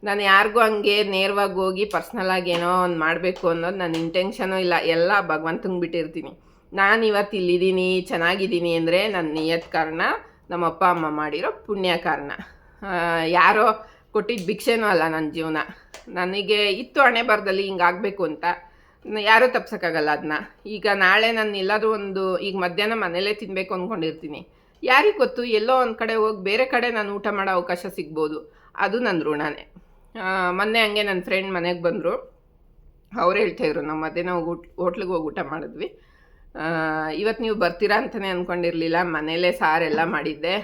ನಾನು ಯಾರಿಗೂ ಹಂಗೆ ನೇರವಾಗಿ ಹೋಗಿ ಪರ್ಸ್ನಲಾಗಿ ಏನೋ ಒಂದು ಮಾಡಬೇಕು ಅನ್ನೋದು ನನ್ನ ಇಂಟೆನ್ಷನೂ ಇಲ್ಲ. ಎಲ್ಲ ಭಗವಂತಂಗೆ ಬಿಟ್ಟಿರ್ತೀನಿ. ನಾನು ಇವತ್ತು ಇಲ್ಲಿದ್ದೀನಿ, ಚೆನ್ನಾಗಿದ್ದೀನಿ ಅಂದರೆ ನನ್ನ ನಿಯತ್ ಕಾರಣ, ನಮ್ಮ ಅಪ್ಪ ಅಮ್ಮ ಮಾಡಿರೋ ಪುಣ್ಯ ಕಾರಣ. ಯಾರೋ ಕೊಟ್ಟಿದ್ದ ಭಿಕ್ಷೆನೂ ಅಲ್ಲ ನನ್ನ ಜೀವನ. ನನಗೆ ಇತ್ತು ಹಣೆ ಬರದಲ್ಲಿ ಹಿಂಗಾಗಬೇಕು ಅಂತ, ಯಾರೂ ತಪ್ಸೋಕ್ಕಾಗಲ್ಲ ಅದನ್ನ. ಈಗ ನಾಳೆ ನಾನು ಎಲ್ಲಾದರೂ ಈಗ ಮಧ್ಯಾಹ್ನ ಮನೇಲೇ ತಿನ್ನಬೇಕು ಅಂದ್ಕೊಂಡಿರ್ತೀನಿ, ಯಾರಿಗೆ ಗೊತ್ತು, ಎಲ್ಲೋ ಒಂದು ಕಡೆ ಹೋಗಿ ಬೇರೆ ಕಡೆ ನಾನು ಊಟ ಮಾಡೋ ಅವಕಾಶ ಸಿಗ್ಬೋದು. ಅದು ನನ್ನ ಋಣನೇ. ಮೊನ್ನೆ ಹಂಗೆ ನನ್ನ ಫ್ರೆಂಡ್ ಮನೆಗೆ ಬಂದರು. ಅವ್ರು ಹೇಳ್ತಾಯಿದ್ರು, ನಾವು ಮಧ್ಯಾಹ್ನ ಹೋಟ್ಲಿಗೆ ಹೋಗಿ ಊಟ ಮಾಡಿದ್ವಿ, ಇವತ್ತು ನೀವು ಬರ್ತೀರಾ ಅಂತಲೇ ಅಂದ್ಕೊಂಡಿರಲಿಲ್ಲ, ಮನೇಲೇ ಸಾರೆಲ್ಲ ಮಾಡಿದ್ದೆ,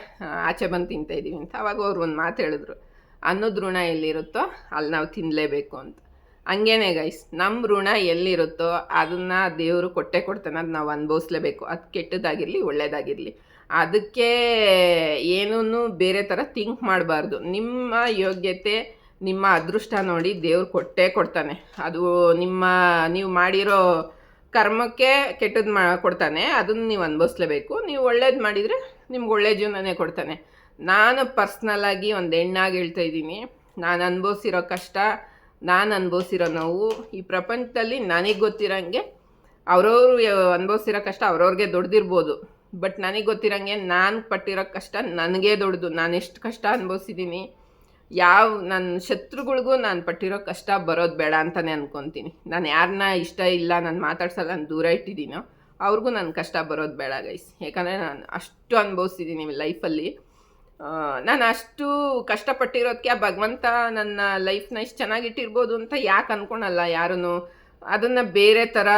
ಆಚೆ ಬಂದು ತಿಂತಾಯಿದ್ದೀವಿ ಅಂತ. ಅವಾಗ ಅವ್ರು ಒಂದು ಮಾತು ಹೇಳಿದ್ರು, ಅನ್ನೋದು ಋಣ ಎಲ್ಲಿರುತ್ತೋ ಅಲ್ಲಿ ನಾವು ತಿನ್ನಲೇಬೇಕು ಅಂತ. ಹಂಗೇನೆ ಗೈಸ್, ನಮ್ಮ ಋಣ ಎಲ್ಲಿರುತ್ತೋ ಅದನ್ನು ದೇವರು ಕೊಟ್ಟೆ ಕೊಡ್ತಾನೆ, ಅದು ನಾವು ಅನುಭವಿಸ್ಲೇಬೇಕು. ಅದು ಕೆಟ್ಟದಾಗಿರಲಿ ಒಳ್ಳೆಯದಾಗಿರಲಿ, ಅದಕ್ಕೆ ಏನೂ ಬೇರೆ ಥರ ಥಿಂಕ್ ಮಾಡಬಾರ್ದು. ನಿಮ್ಮ ಯೋಗ್ಯತೆ, ನಿಮ್ಮ ಅದೃಷ್ಟ ನೋಡಿ ದೇವ್ರು ಕೊಟ್ಟೇ ಕೊಡ್ತಾನೆ. ಅದು ನೀವು ಮಾಡಿರೋ ಕರ್ಮಕ್ಕೆ ಕೆಟ್ಟದ್ದು ಕೊಡ್ತಾನೆ, ಅದನ್ನು ನೀವು ಅನುಭವಿಸ್ಲೇಬೇಕು. ನೀವು ಒಳ್ಳೇದು ಮಾಡಿದರೆ ನಿಮ್ಗೆ ಒಳ್ಳೆ ಜೀವನನೇ ಕೊಡ್ತಾನೆ. ನಾನು ಪರ್ಸ್ನಲಾಗಿ ಒಂದು ಹೆಣ್ಣಾಗಿ ಹೇಳ್ತಾ ಇದ್ದೀನಿ, ನಾನು ಅನುಭವಿಸಿರೋ ಕಷ್ಟ, ನಾನು ಅನುಭವಿಸಿರೋ ನೋವು ಈ ಪ್ರಪಂಚದಲ್ಲಿ ನನಗೆ ಗೊತ್ತಿರೋಂಗೆ, ಅವ್ರವ್ರು ಅನುಭವಿಸಿರೋ ಕಷ್ಟ ಅವ್ರವ್ರಿಗೆ ದೊಡ್ಡದಿರ್ಬೋದು. ಬಟ್ ನನಗೆ ಗೊತ್ತಿರೋಂಗೆ ನಾನು ಪಟ್ಟಿರೋ ಕಷ್ಟ ನನಗೇ ದೊಡ್ಡದು. ನಾನು ಎಷ್ಟು ಕಷ್ಟ ಅನುಭವಿಸಿದ್ದೀನಿ, ನನ್ನ ಶತ್ರುಗಳಿಗೂ ನಾನು ಪಟ್ಟಿರೋ ಕಷ್ಟ ಬರೋದು ಬೇಡ ಅಂತಲೇ ಅಂದ್ಕೊತೀನಿ. ನಾನು ಯಾರನ್ನ ಇಷ್ಟ ಇಲ್ಲ, ನಾನು ಮಾತಾಡ್ಸಲ್ಲ, ನಾನು ದೂರ ಇಟ್ಟಿದ್ದೀನೋ ಅವ್ರಿಗೂ ನನ್ನ ಕಷ್ಟ ಬರೋದು ಬೇಡ ಗೈಸ್. ಯಾಕಂದರೆ ನಾನು ಅಷ್ಟು ಅನುಭವಿಸಿದ್ದೀನಿ ಲೈಫಲ್ಲಿ. ನಾನು ಅಷ್ಟು ಕಷ್ಟಪಟ್ಟಿರೋದಕ್ಕೆ ಆ ಭಗವಂತ ನನ್ನ ಲೈಫ್ನ ಇಷ್ಟು ಚೆನ್ನಾಗಿಟ್ಟಿರ್ಬೋದು ಅಂತ ಯಾಕೆ ಅಂದ್ಕೊಳಲ್ಲ ಯಾರೂ. ಅದನ್ನು ಬೇರೆ ಥರ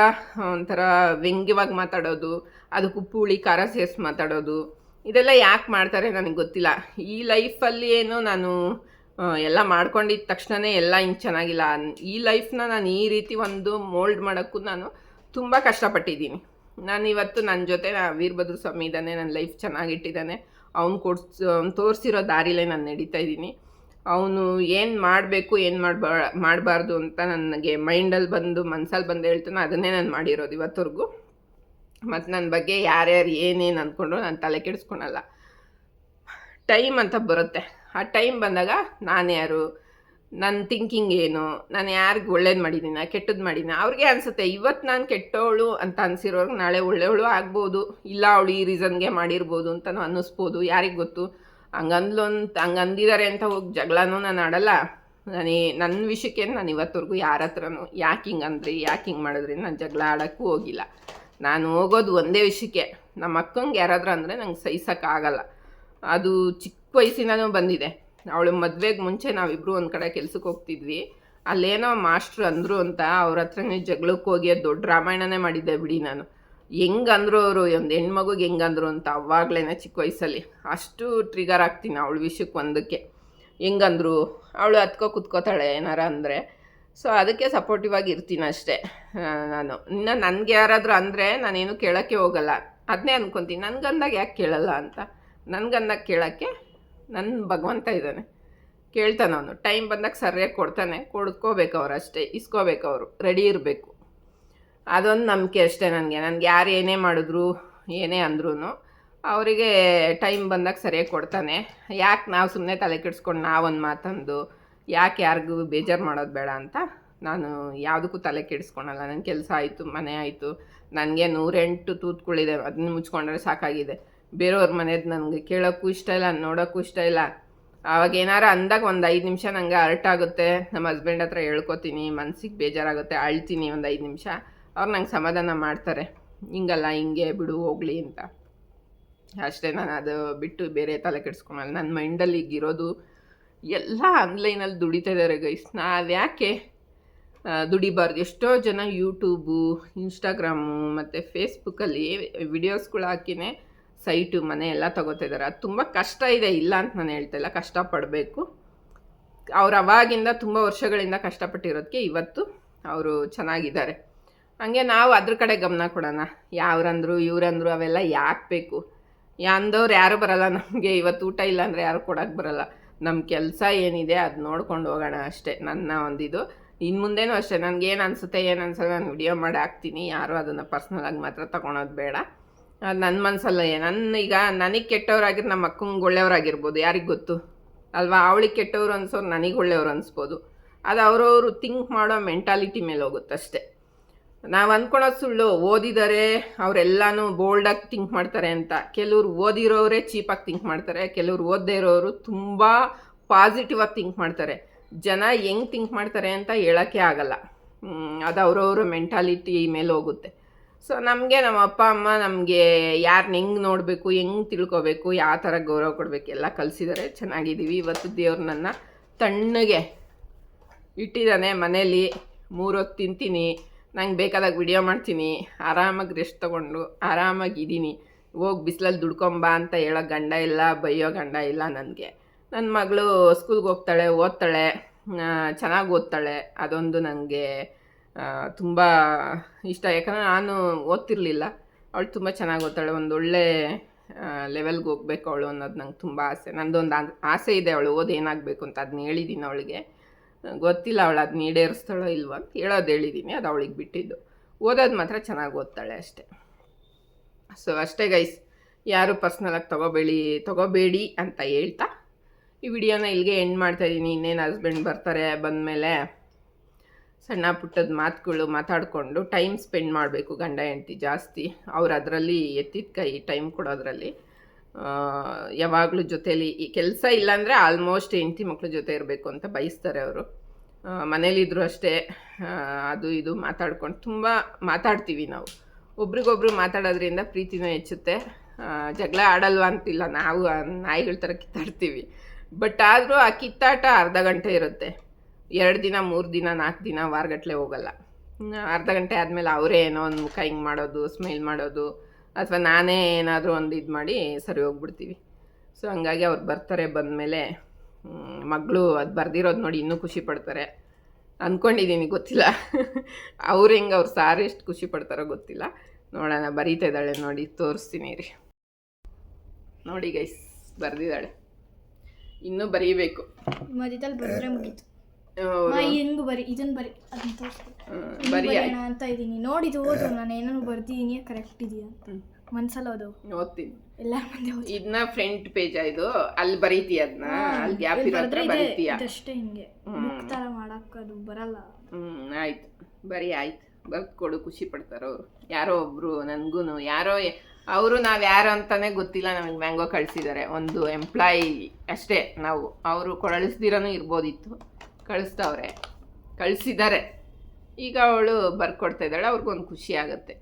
ಒಂಥರ ವ್ಯಂಗ್ಯವಾಗಿ ಮಾತಾಡೋದು, ಅದಕ್ಕೆ ಉಪ್ಪು ಹುಳಿ ಖಾರ ಸೇರಿಸಿ ಮಾತಾಡೋದು, ಇದೆಲ್ಲ ಯಾಕೆ ಮಾಡ್ತಾರೆ ನನಗೆ ಗೊತ್ತಿಲ್ಲ. ಈ ಲೈಫಲ್ಲಿ ಏನು ನಾನು ಎಲ್ಲ ಮಾಡ್ಕೊಂಡಿದ್ದ ತಕ್ಷಣವೇ ಎಲ್ಲ ಹಿಂಗೆ ಚೆನ್ನಾಗಿಲ್ಲ. ಈ ಲೈಫ್ನ ನಾನು ಈ ರೀತಿ ಒಂದು ಮೋಲ್ಡ್ ಮಾಡೋಕ್ಕೂ ನಾನು ತುಂಬ ಕಷ್ಟಪಟ್ಟಿದ್ದೀನಿ. ನಾನು ಇವತ್ತು ನನ್ನ ಜೊತೆ ವೀರಭದ್ರ ಸ್ವಾಮಿ ಇದ್ದಾನೆ, ನನ್ನ ಲೈಫ್ ಚೆನ್ನಾಗಿಟ್ಟಿದ್ದಾನೆ. ಅವ್ನು ತೋರಿಸಿರೋ ದಾರಿಲೇ ನಾನು ನಡೀತಾ ಇದ್ದೀನಿ. ಅವನು ಏನು ಮಾಡಬೇಕು ಏನು ಮಾಡಬಾರ್ದು ಅಂತ ನನಗೆ ಮನಸ್ಸಲ್ಲಿ ಬಂದು ಹೇಳ್ತಾನೆ, ಅದನ್ನೇ ನಾನು ಮಾಡಿರೋದು ಇವತ್ತವರೆಗೂ. ಮತ್ತು ನನ್ನ ಬಗ್ಗೆ ಯಾರ್ಯಾರು ಏನೇನು ಅಂದ್ಕೊಂಡ್ರು ನಾನು ತಲೆ ಕೆಡಿಸ್ಕೊಳಲ್ಲ. ಟೈಮ್ ಅಂತ ಬರುತ್ತೆ, ಆ ಟೈಮ್ ಬಂದಾಗ ನಾನು ಯಾರು, ನನ್ನ ಥಿಂಕಿಂಗ್ ಏನು, ನಾನು ಯಾರಿಗೆ ಒಳ್ಳೇದು ಮಾಡಿದ್ದೀನಿ ಕೆಟ್ಟದ್ದು ಮಾಡಿದ್ದೀನಿ ಅವ್ರಿಗೆ ಅನಿಸುತ್ತೆ. ಇವತ್ತು ನಾನು ಕೆಟ್ಟವಳು ಅಂತ ಅನಿಸಿರೋರ್ಗೆ ನಾಳೆ ಒಳ್ಳೆಯವಳು ಆಗ್ಬೋದು, ಇಲ್ಲ ಅವಳು ಈ ರೀಸನ್ಗೆ ಮಾಡಿರ್ಬೋದು ಅಂತಲೂ ಅನ್ನಿಸ್ಬೋದು, ಯಾರಿಗೆ ಗೊತ್ತು. ಹಂಗೆ ಅಂದಿದ್ದಾರೆ ಅಂತ ಹೋಗಿ ಜಗಳನೂ ನಾನು ಆಡಲ್ಲ. ನನ್ನ ವಿಷಯಕ್ಕೆ ನಾನು ಇವತ್ತವರೆಗೂ ಯಾರ ಹತ್ರನೂ ಯಾಕೆ ಹಿಂಗೆ ಅಂದ್ರಿ, ಯಾಕೆ ಹಿಂಗೆ ಮಾಡಿದ್ರಿ ನಾನು ಜಗಳ ಆಡೋಕ್ಕೂ ಹೋಗಿಲ್ಲ. ನಾನು ಹೋಗೋದು ಒಂದೇ ವಿಷಯಕ್ಕೆ, ನಮ್ಮ ಅಕ್ಕಂಗೆ ಯಾರಾದರೂ ಅಂದರೆ ನಂಗೆ ಸಹಿಸೋಕ್ಕಾಗಲ್ಲ. ಅದು ಚಿಕ್ಕ ವಯಸ್ಸಿನೂ ಬಂದಿದೆ. ಅವಳು ಮದುವೆಗೆ ಮುಂಚೆ ನಾವಿಬ್ಬರು ಒಂದು ಕಡೆ ಕೆಲ್ಸಕ್ಕೆ ಹೋಗ್ತಿದ್ವಿ. ಅಲ್ಲೇನೋ ಮಾಸ್ಟ್ರು ಅಂದರು ಅಂತ ಅವ್ರ ಹತ್ರನೇ ಜಗಳಕ್ಕೆ ಹೋಗಿ ದೊಡ್ಡ ರಾಮಾಯಣನೇ ಮಾಡಿದ್ದೆ ಬಿಡಿ. ನಾನು ಹೆಂಗಂದ್ರು ಅವರು ಒಂದು ಹೆಣ್ಮಗುಗೆ ಹೆಂಗಂದ್ರು ಅಂತ ಅವಾಗಲೇ ಚಿಕ್ಕ ವಯಸ್ಸಲ್ಲಿ ಅಷ್ಟು ಟ್ರಿಗರ್ ಆಗ್ತೀನಿ ಅವಳ ವಿಷಯಕ್ಕೆ. ಒಂದಕ್ಕೆ ಹೆಂಗಂದ್ರು ಅವಳು ಕುತ್ಕೋತಾಳೆ ಏನಾರ ಅಂದರೆ. ಸೊ ಅದಕ್ಕೆ ಸಪೋರ್ಟಿವ್ ಆಗಿ ಇರ್ತೀನಿ ಅಷ್ಟೇ ನಾನು. ಇನ್ನು ನನಗೆ ಯಾರಾದರೂ ಅಂದರೆ ನಾನೇನು ಕೇಳೋಕ್ಕೆ ಹೋಗಲ್ಲ, ಅದನ್ನೇ ಅಂದ್ಕೊತೀನಿ ನನಗಂದಾಗ ಯಾಕೆ ಕೇಳಲ್ಲ ಅಂತ. ನನಗಂದಾಗ ಕೇಳೋಕ್ಕೆ ನನ್ನ ಭಗವಂತ ಇದ್ದಾನೆ, ಕೇಳ್ತಾನೆ ಅವನು. ಟೈಮ್ ಬಂದಾಗ ಸರಿಯಾಗಿ ಕೊಡ್ತಾನೆ, ಕೊಡ್ಕೋಬೇಕು ಅವ್ರು ಅಷ್ಟೇ, ಇಸ್ಕೋಬೇಕು ಅವರು, ರೆಡಿ ಇರಬೇಕು. ಅದೊಂದು ನಂಬಿಕೆ ಅಷ್ಟೇ ನನಗೆ. ಯಾರು ಏನೇ ಮಾಡಿದ್ರು ಏನೇ ಅಂದ್ರೂ ಅವರಿಗೆ ಟೈಮ್ ಬಂದಾಗ ಸರಿಯಾಗಿ ಕೊಡ್ತಾನೆ. ಯಾಕೆ ನಾವು ಸುಮ್ಮನೆ ತಲೆ ಕೆಡಿಸ್ಕೊಂಡು ನಾವೊಂದು ಮಾತಂದು ಯಾಕೆ ಯಾರಿಗೂ ಬೇಜಾರು ಮಾಡೋದು ಬೇಡ ಅಂತ ನಾನು ಯಾವುದಕ್ಕೂ ತಲೆ ಕೆಡಿಸ್ಕೊಳಲ್ಲ. ನನ್ನ ಕೆಲಸ ಆಯಿತು, ಮನೆ ಆಯಿತು, ನನಗೆ 108 ತೂತ್ಗಳಿದೆ, ಅದನ್ನ ಮುಚ್ಕೊಂಡ್ರೆ ಸಾಕಾಗಿದೆ. ಬೇರೆಯವ್ರ ಮನೆಯದು ನನಗೆ ಕೇಳೋಕ್ಕೂ ಇಷ್ಟ ಇಲ್ಲ, ನೋಡೋಕ್ಕೂ ಇಷ್ಟ ಇಲ್ಲ. ಆವಾಗ ಏನಾರು ಅಂದಾಗ ಒಂದು 5 ನಿಮಿಷ ನನಗೆ ಅರ್ಟ್ ಆಗುತ್ತೆ, ನಮ್ಮ ಹಸ್ಬೆಂಡ್ ಹತ್ರ ಹೇಳ್ಕೊತೀನಿ, ಮನಸ್ಸಿಗೆ ಬೇಜಾರಾಗುತ್ತೆ, ಅಳ್ತೀನಿ ಒಂದು 5 ನಿಮಿಷ. ಅವ್ರು ನಂಗೆ ಸಮಾಧಾನ ಮಾಡ್ತಾರೆ, ಹಿಂಗಲ್ಲ ಹಿಂಗೆ ಬಿಡು ಹೋಗಲಿ ಅಂತ ಅಷ್ಟೇ. ನಾನು ಅದು ಬಿಟ್ಟು ಬೇರೆ ತಲೆ ಕೆಡಿಸ್ಕೊಳಲ್ಲ. ನನ್ನ ಮೈಂಡಲ್ಲಿ ಈಗಿರೋದು ಎಲ್ಲ ಆನ್ಲೈನಲ್ಲಿ ದುಡಿತಾ ಇದ್ದಾರೆ ಗೈಸ್. ನಾವ್ಯಾಕೆ ದುಡಿಬಾರ್ದು? ಎಷ್ಟೋ ಜನ ಯೂಟ್ಯೂಬು, ಇನ್ಸ್ಟಾಗ್ರಾಮು ಮತ್ತು ಫೇಸ್ಬುಕ್ಕಲ್ಲಿ ವಿಡಿಯೋಸ್ಗಳು ಹಾಕಿನೇ ಸೈಟು ಮನೆ ಎಲ್ಲ ತೊಗೋತಿದ್ದಾರೆ. ಅದು ತುಂಬ ಕಷ್ಟ ಇದೆ, ಇಲ್ಲ ಅಂತ ನಾನು ಹೇಳ್ತಾಯಿಲ್ಲ, ಕಷ್ಟಪಡಬೇಕು. ಅವ್ರು ಅವಾಗಿಂದ ತುಂಬ ವರ್ಷಗಳಿಂದ ಕಷ್ಟಪಟ್ಟಿರೋದಕ್ಕೆ ಇವತ್ತು ಅವರು ಚೆನ್ನಾಗಿದ್ದಾರೆ. ಹಾಗೆ ನಾವು ಅದ್ರ ಕಡೆ ಗಮನ ಕೊಡೋಣ. ಯಾವ್ರಂದ್ರು ಇವ್ರಂದ್ರು ಅವೆಲ್ಲ ಯಾಕೆ ಬೇಕು? ಅಂದವ್ರು ಯಾರು ಬರಲ್ಲ ನಮಗೆ. ಇವತ್ತು ಊಟ ಇಲ್ಲ ಅಂದರೆ ಯಾರು ಕೊಡೋಕ್ಕೆ ಬರಲ್ಲ. ನಮ್ಮ ಕೆಲಸ ಏನಿದೆ ಅದು ನೋಡ್ಕೊಂಡು ಹೋಗೋಣ ಅಷ್ಟೇ ನನ್ನ ಒಂದಿದು. ಇನ್ನು ಮುಂದೇನೂ ಅಷ್ಟೇ, ನನಗೇನು ಅನಿಸುತ್ತೆ ಏನು ಅನ್ಸಲ್ಲ ನಾನು ವಿಡಿಯೋ ಮಾಡಿ ಹಾಕ್ತೀನಿ. ಯಾರು ಅದನ್ನು ಪರ್ಸ್ನಲಾಗಿ ಮಾತ್ರ ತೊಗೊಳೋದು ಬೇಡ. ಅದು ನನ್ನ ಮನಸ್ಸಲ್ಲ. ಈಗ ನನಗೆ ಕೆಟ್ಟವರಾಗಿರೋ ನಮ್ಮ ಅಕ್ಕಂಗೆ ಒಳ್ಳೆಯವರಾಗಿರ್ಬೋದು, ಯಾರಿಗೆ ಗೊತ್ತು ಅಲ್ವಾ? ಅವಳಿಗೆ ಕೆಟ್ಟವರು ಅನ್ಸೋರು ನನಗೆ ಒಳ್ಳೆಯವರು ಅನಿಸ್ಬೋದು. ಅದು ಅವರವರು ಥಿಂಕ್ ಮಾಡೋ ಮೆಂಟಾಲಿಟಿ ಮೇಲೆ ಹೋಗುತ್ತಷ್ಟೆ. ನಾವು ಅಂದ್ಕೊಳೋದು ಸುಳ್ಳು. ಓದಿದರೆ ಅವರೆಲ್ಲನೂ ಬೋಲ್ಡಾಗಿ ಥಿಂಕ್ ಮಾಡ್ತಾರೆ ಅಂತ. ಕೆಲವ್ರು ಓದಿರೋರೇ ಚೀಪಾಗಿ ಥಿಂಕ್ ಮಾಡ್ತಾರೆ, ಕೆಲವ್ರು ಓದದೇ ಇರೋರು ತುಂಬ ಪಾಸಿಟಿವ್ ಆಗಿ ಥಿಂಕ್ ಮಾಡ್ತಾರೆ. ಜನ ಹೆಂಗೆ ಥಿಂಕ್ ಮಾಡ್ತಾರೆ ಅಂತ ಹೇಳೋಕ್ಕೆ ಆಗಲ್ಲ. ಅದು ಅವರವ್ರ ಮೆಂಟಾಲಿಟಿ ಮೇಲೆ ಹೋಗುತ್ತೆ. ಸೊ ನಮಗೆ ನಮ್ಮ ಅಪ್ಪ ಅಮ್ಮ ನಮಗೆ ಯಾರನ್ನ ಹೆಂಗೆ ನೋಡಬೇಕು, ಹೆಂಗೆ ತಿಳ್ಕೊಬೇಕು, ಯಾವ ಥರ ಗೌರವ ಕೊಡಬೇಕು ಎಲ್ಲ ಕಲಿಸಿದ್ದಾರೆ. ಚೆನ್ನಾಗಿದ್ದೀವಿ. ಇವತ್ತು ದೇವ್ರು ನನ್ನ ತಣ್ಣಗೆ ಇಟ್ಟಿದ್ದಾನೆ. ಮನೇಲಿ 3 ಹೊತ್ತು ತಿಂತೀನಿ, ನಂಗೆ ಬೇಕಾದಾಗ ವಿಡಿಯೋ ಮಾಡ್ತೀನಿ, ಆರಾಮಾಗಿ ರೆಸ್ಟ್ ತೊಗೊಂಡು ಆರಾಮಾಗಿದ್ದೀನಿ. ಹೋಗಿ ಬಿಸಿಲಲ್ಲಿ ದುಡ್ಕೊಂಬಾ ಅಂತ ಹೇಳೋ ಗಂಡ ಇಲ್ಲ, ಬೈಯೋ ಗಂಡ ಇಲ್ಲ ನನಗೆ. ನನ್ನ ಮಗಳು ಸ್ಕೂಲ್ಗೆ ಹೋಗ್ತಾಳೆ, ಓದ್ತಾಳೆ, ಚೆನ್ನಾಗಿ ಓದ್ತಾಳೆ. ಅದೊಂದು ನನಗೆ ತುಂಬ ಇಷ್ಟ. ಯಾಕಂದರೆ ನಾನು ಓದ್ತಿರ್ಲಿಲ್ಲ, ಅವಳು ತುಂಬ ಚೆನ್ನಾಗಿ ಓದ್ತಾಳೆ. ಒಂದೊಳ್ಳೆ ಲೆವೆಲ್ಗೆ ಹೋಗ್ಬೇಕು ಅವಳು ಅನ್ನೋದು ನಂಗೆ ತುಂಬ ಆಸೆ. ನಂದೊಂದು ಆಸೆ ಇದೆ, ಅವಳು ಓದಿ ಏನಾಗಬೇಕು ಅಂತ. ಅದನ್ನ ಹೇಳಿದ್ದೀನಿ ಅವಳಿಗೆ. ಗೊತ್ತಿಲ್ಲ ಅವಳು ಅದನ್ನ ಈಡೇರಿಸ್ತಾಳೋ ಇಲ್ವೋ ಅಂತ ಹೇಳೋದು ಹೇಳಿದ್ದೀನಿ. ಅದು ಅವಳಿಗೆ ಬಿಟ್ಟಿದ್ದು. ಓದೋದು ಮಾತ್ರ ಚೆನ್ನಾಗಿ ಓದ್ತಾಳೆ ಅಷ್ಟೇ. ಸೊ ಅಷ್ಟೇ ಗೈಸ್, ಯಾರು ಪರ್ಸ್ನಲಾಗಿ ತಗೋಬೇಡಿ ಅಂತ ಹೇಳ್ತಾ ಈ ವಿಡಿಯೋನ ಇಲ್ಲಿಗೆ ಎಂಡ್ ಮಾಡ್ತಾಯಿದ್ದೀನಿ. ಇನ್ನೇನು ಹಸ್ಬೆಂಡ್ ಬರ್ತಾರೆ, ಬಂದಮೇಲೆ ಸಣ್ಣ ಪುಟ್ಟದ ಮಾತುಗಳು ಮಾತಾಡಿಕೊಂಡು ಟೈಮ್ ಸ್ಪೆಂಡ್ ಮಾಡಬೇಕು ಗಂಡ ಹೆಂಡ್ತಿ ಜಾಸ್ತಿ. ಅವ್ರು ಅದರಲ್ಲಿ ಎತ್ತಿದ ಕೈ ಟೈಮ್ ಕೊಡೋದ್ರಲ್ಲಿ ಯಾವಾಗಲೂ ಜೊತೇಲಿ ಈ ಕೆಲಸ ಇಲ್ಲಾಂದರೆ ಆಲ್ಮೋಸ್ಟ್ ಹೆಂಡತಿ ಮಕ್ಳ ಜೊತೆ ಇರಬೇಕು ಅಂತ ಬಯಸ್ತಾರೆ ಅವರು. ಮನೇಲಿದ್ದರೂ ಅಷ್ಟೇ ಅದು ಇದು ಮಾತಾಡ್ಕೊಂಡು ತುಂಬ ಮಾತಾಡ್ತೀವಿ ನಾವು. ಒಬ್ರಿಗೊಬ್ರು ಮಾತಾಡೋದ್ರಿಂದ ಪ್ರೀತಿನೂ ಹೆಚ್ಚುತ್ತೆ. ಜಗಳ ಆಡಲ್ವ ಅಂತಿಲ್ಲ, ನಾವು ನಾಯಿಗಳ ಥರ ಕಿತ್ತಾಡ್ತೀವಿ. ಬಟ್ ಆದರೂ ಆ ಕಿತ್ತಾಟ ಅರ್ಧ ಗಂಟೆ ಇರುತ್ತೆ. 2 ದಿನ 3 ದಿನ 4 ದಿನ ವಾರಗಟ್ಟಲೆ ಹೋಗಲ್ಲ. ಅರ್ಧ ಗಂಟೆ ಆದಮೇಲೆ ಅವರೇ ಏನೋ ಒಂದು ಮುಖ ಹಿಂಗೆ ಮಾಡೋದು, ಸ್ಮೈಲ್ ಮಾಡೋದು, ಅಥವಾ ನಾನೇ ಏನಾದರೂ ಒಂದು ಇದು ಮಾಡಿ ಸರಿ ಹೋಗ್ಬಿಡ್ತೀವಿ. ಸೊ ಹಂಗಾಗಿ ಅವ್ರು ಬರ್ತಾರೆ. ಬಂದಮೇಲೆ ಮಗಳು ಅದು ಬರ್ದಿರೋದು ನೋಡಿ ಇನ್ನೂ ಖುಷಿ ಪಡ್ತಾರೆ ಅಂದ್ಕೊಂಡಿದ್ದೀನಿ, ಗೊತ್ತಿಲ್ಲ ಅವ್ರು ಹೆಂಗೆ ಅವ್ರು ಸಾರು ಎಷ್ಟು ಖುಷಿ ಪಡ್ತಾರೋ ಗೊತ್ತಿಲ್ಲ. ನೋಡೋಣ, ಬರೀತಾ ಇದ್ದಾಳೆ ನೋಡಿ, ತೋರಿಸ್ತೀನಿ ರೀ. ನೋಡಿ ಗೈಸ್, ಬರ್ದಿದ್ದಾಳೆ, ಇನ್ನೂ ಬರೀಬೇಕು. ಮಧ್ಯದಲ್ಲಿ ಬರೆದ್ರೆ ಮುಗೀತು. ಹೆಂಗು ಬರಿ, ಇದನ್ನು ಬರಿ, ಅದನ್ನ ತೋರಿಸ್ತೀನಿ ಬರೀ ಅಂತ ಇದ್ದೀನಿ. ನೋಡಿದ್ದು ಓದು, ನಾನು ಏನಾದ್ರು ಬರ್ದಿದ್ದೀನಿ ಕರೆಕ್ಟ್ ಇದೆಯಾ ಮನ್ಸಲ್ಲ ಅದು ಓದ್ತೀನಿ. ಎಲ್ಲ ಮಂದಿ ಇದನ್ನ ಫ್ರಂಟ್ ಪೇಜ್ ಇದು, ಅಲ್ಲಿ ಬರೀತೀಯ, ಅದನ್ನ ಅಲ್ಲಿ ಗ್ಯಾಪ್ ಇರೋದ್ರೆ ಬರೀತೀಯ ಅಷ್ಟೇ. ಹಿಂಗೆ ಬುಕ್ ಥರ ಮಾಡೋಕ್ಕದು ಬರಲ್ಲ. ಆಯ್ತು, ಬರೀ ಆಯ್ತು, ಬರ್ದು ಕೊಡು, ಖುಷಿ ಪಡ್ತಾರೆ ಅವರು. ಯಾರೋ ಒಬ್ರು ನನಗೂ ಯಾರೋ ಅವರು ನಾವು ಯಾರು ಅಂತಾನೆ ಗೊತ್ತಿಲ್ಲ, ನಮಗೆ ಮ್ಯಾಂಗೋ ಕಳಿಸಿದ್ದಾರೆ. ಒಂದು ಎಂಪ್ಲಾಯಿ ಅಷ್ಟೇ ನಾವು, ಅವರು ಕಳಿಸ್ದಿರೋನು ಇರ್ಬೋದಿತ್ತು, ಕಳಿಸಿದ್ದಾರೆ. ಈಗ ಅವಳು ಬರ್ಕೊಡ್ತಾ ಇದ್ದಾಳೆ, ಅವ್ರಿಗೊಂದು ಖುಷಿ ಆಗುತ್ತೆ.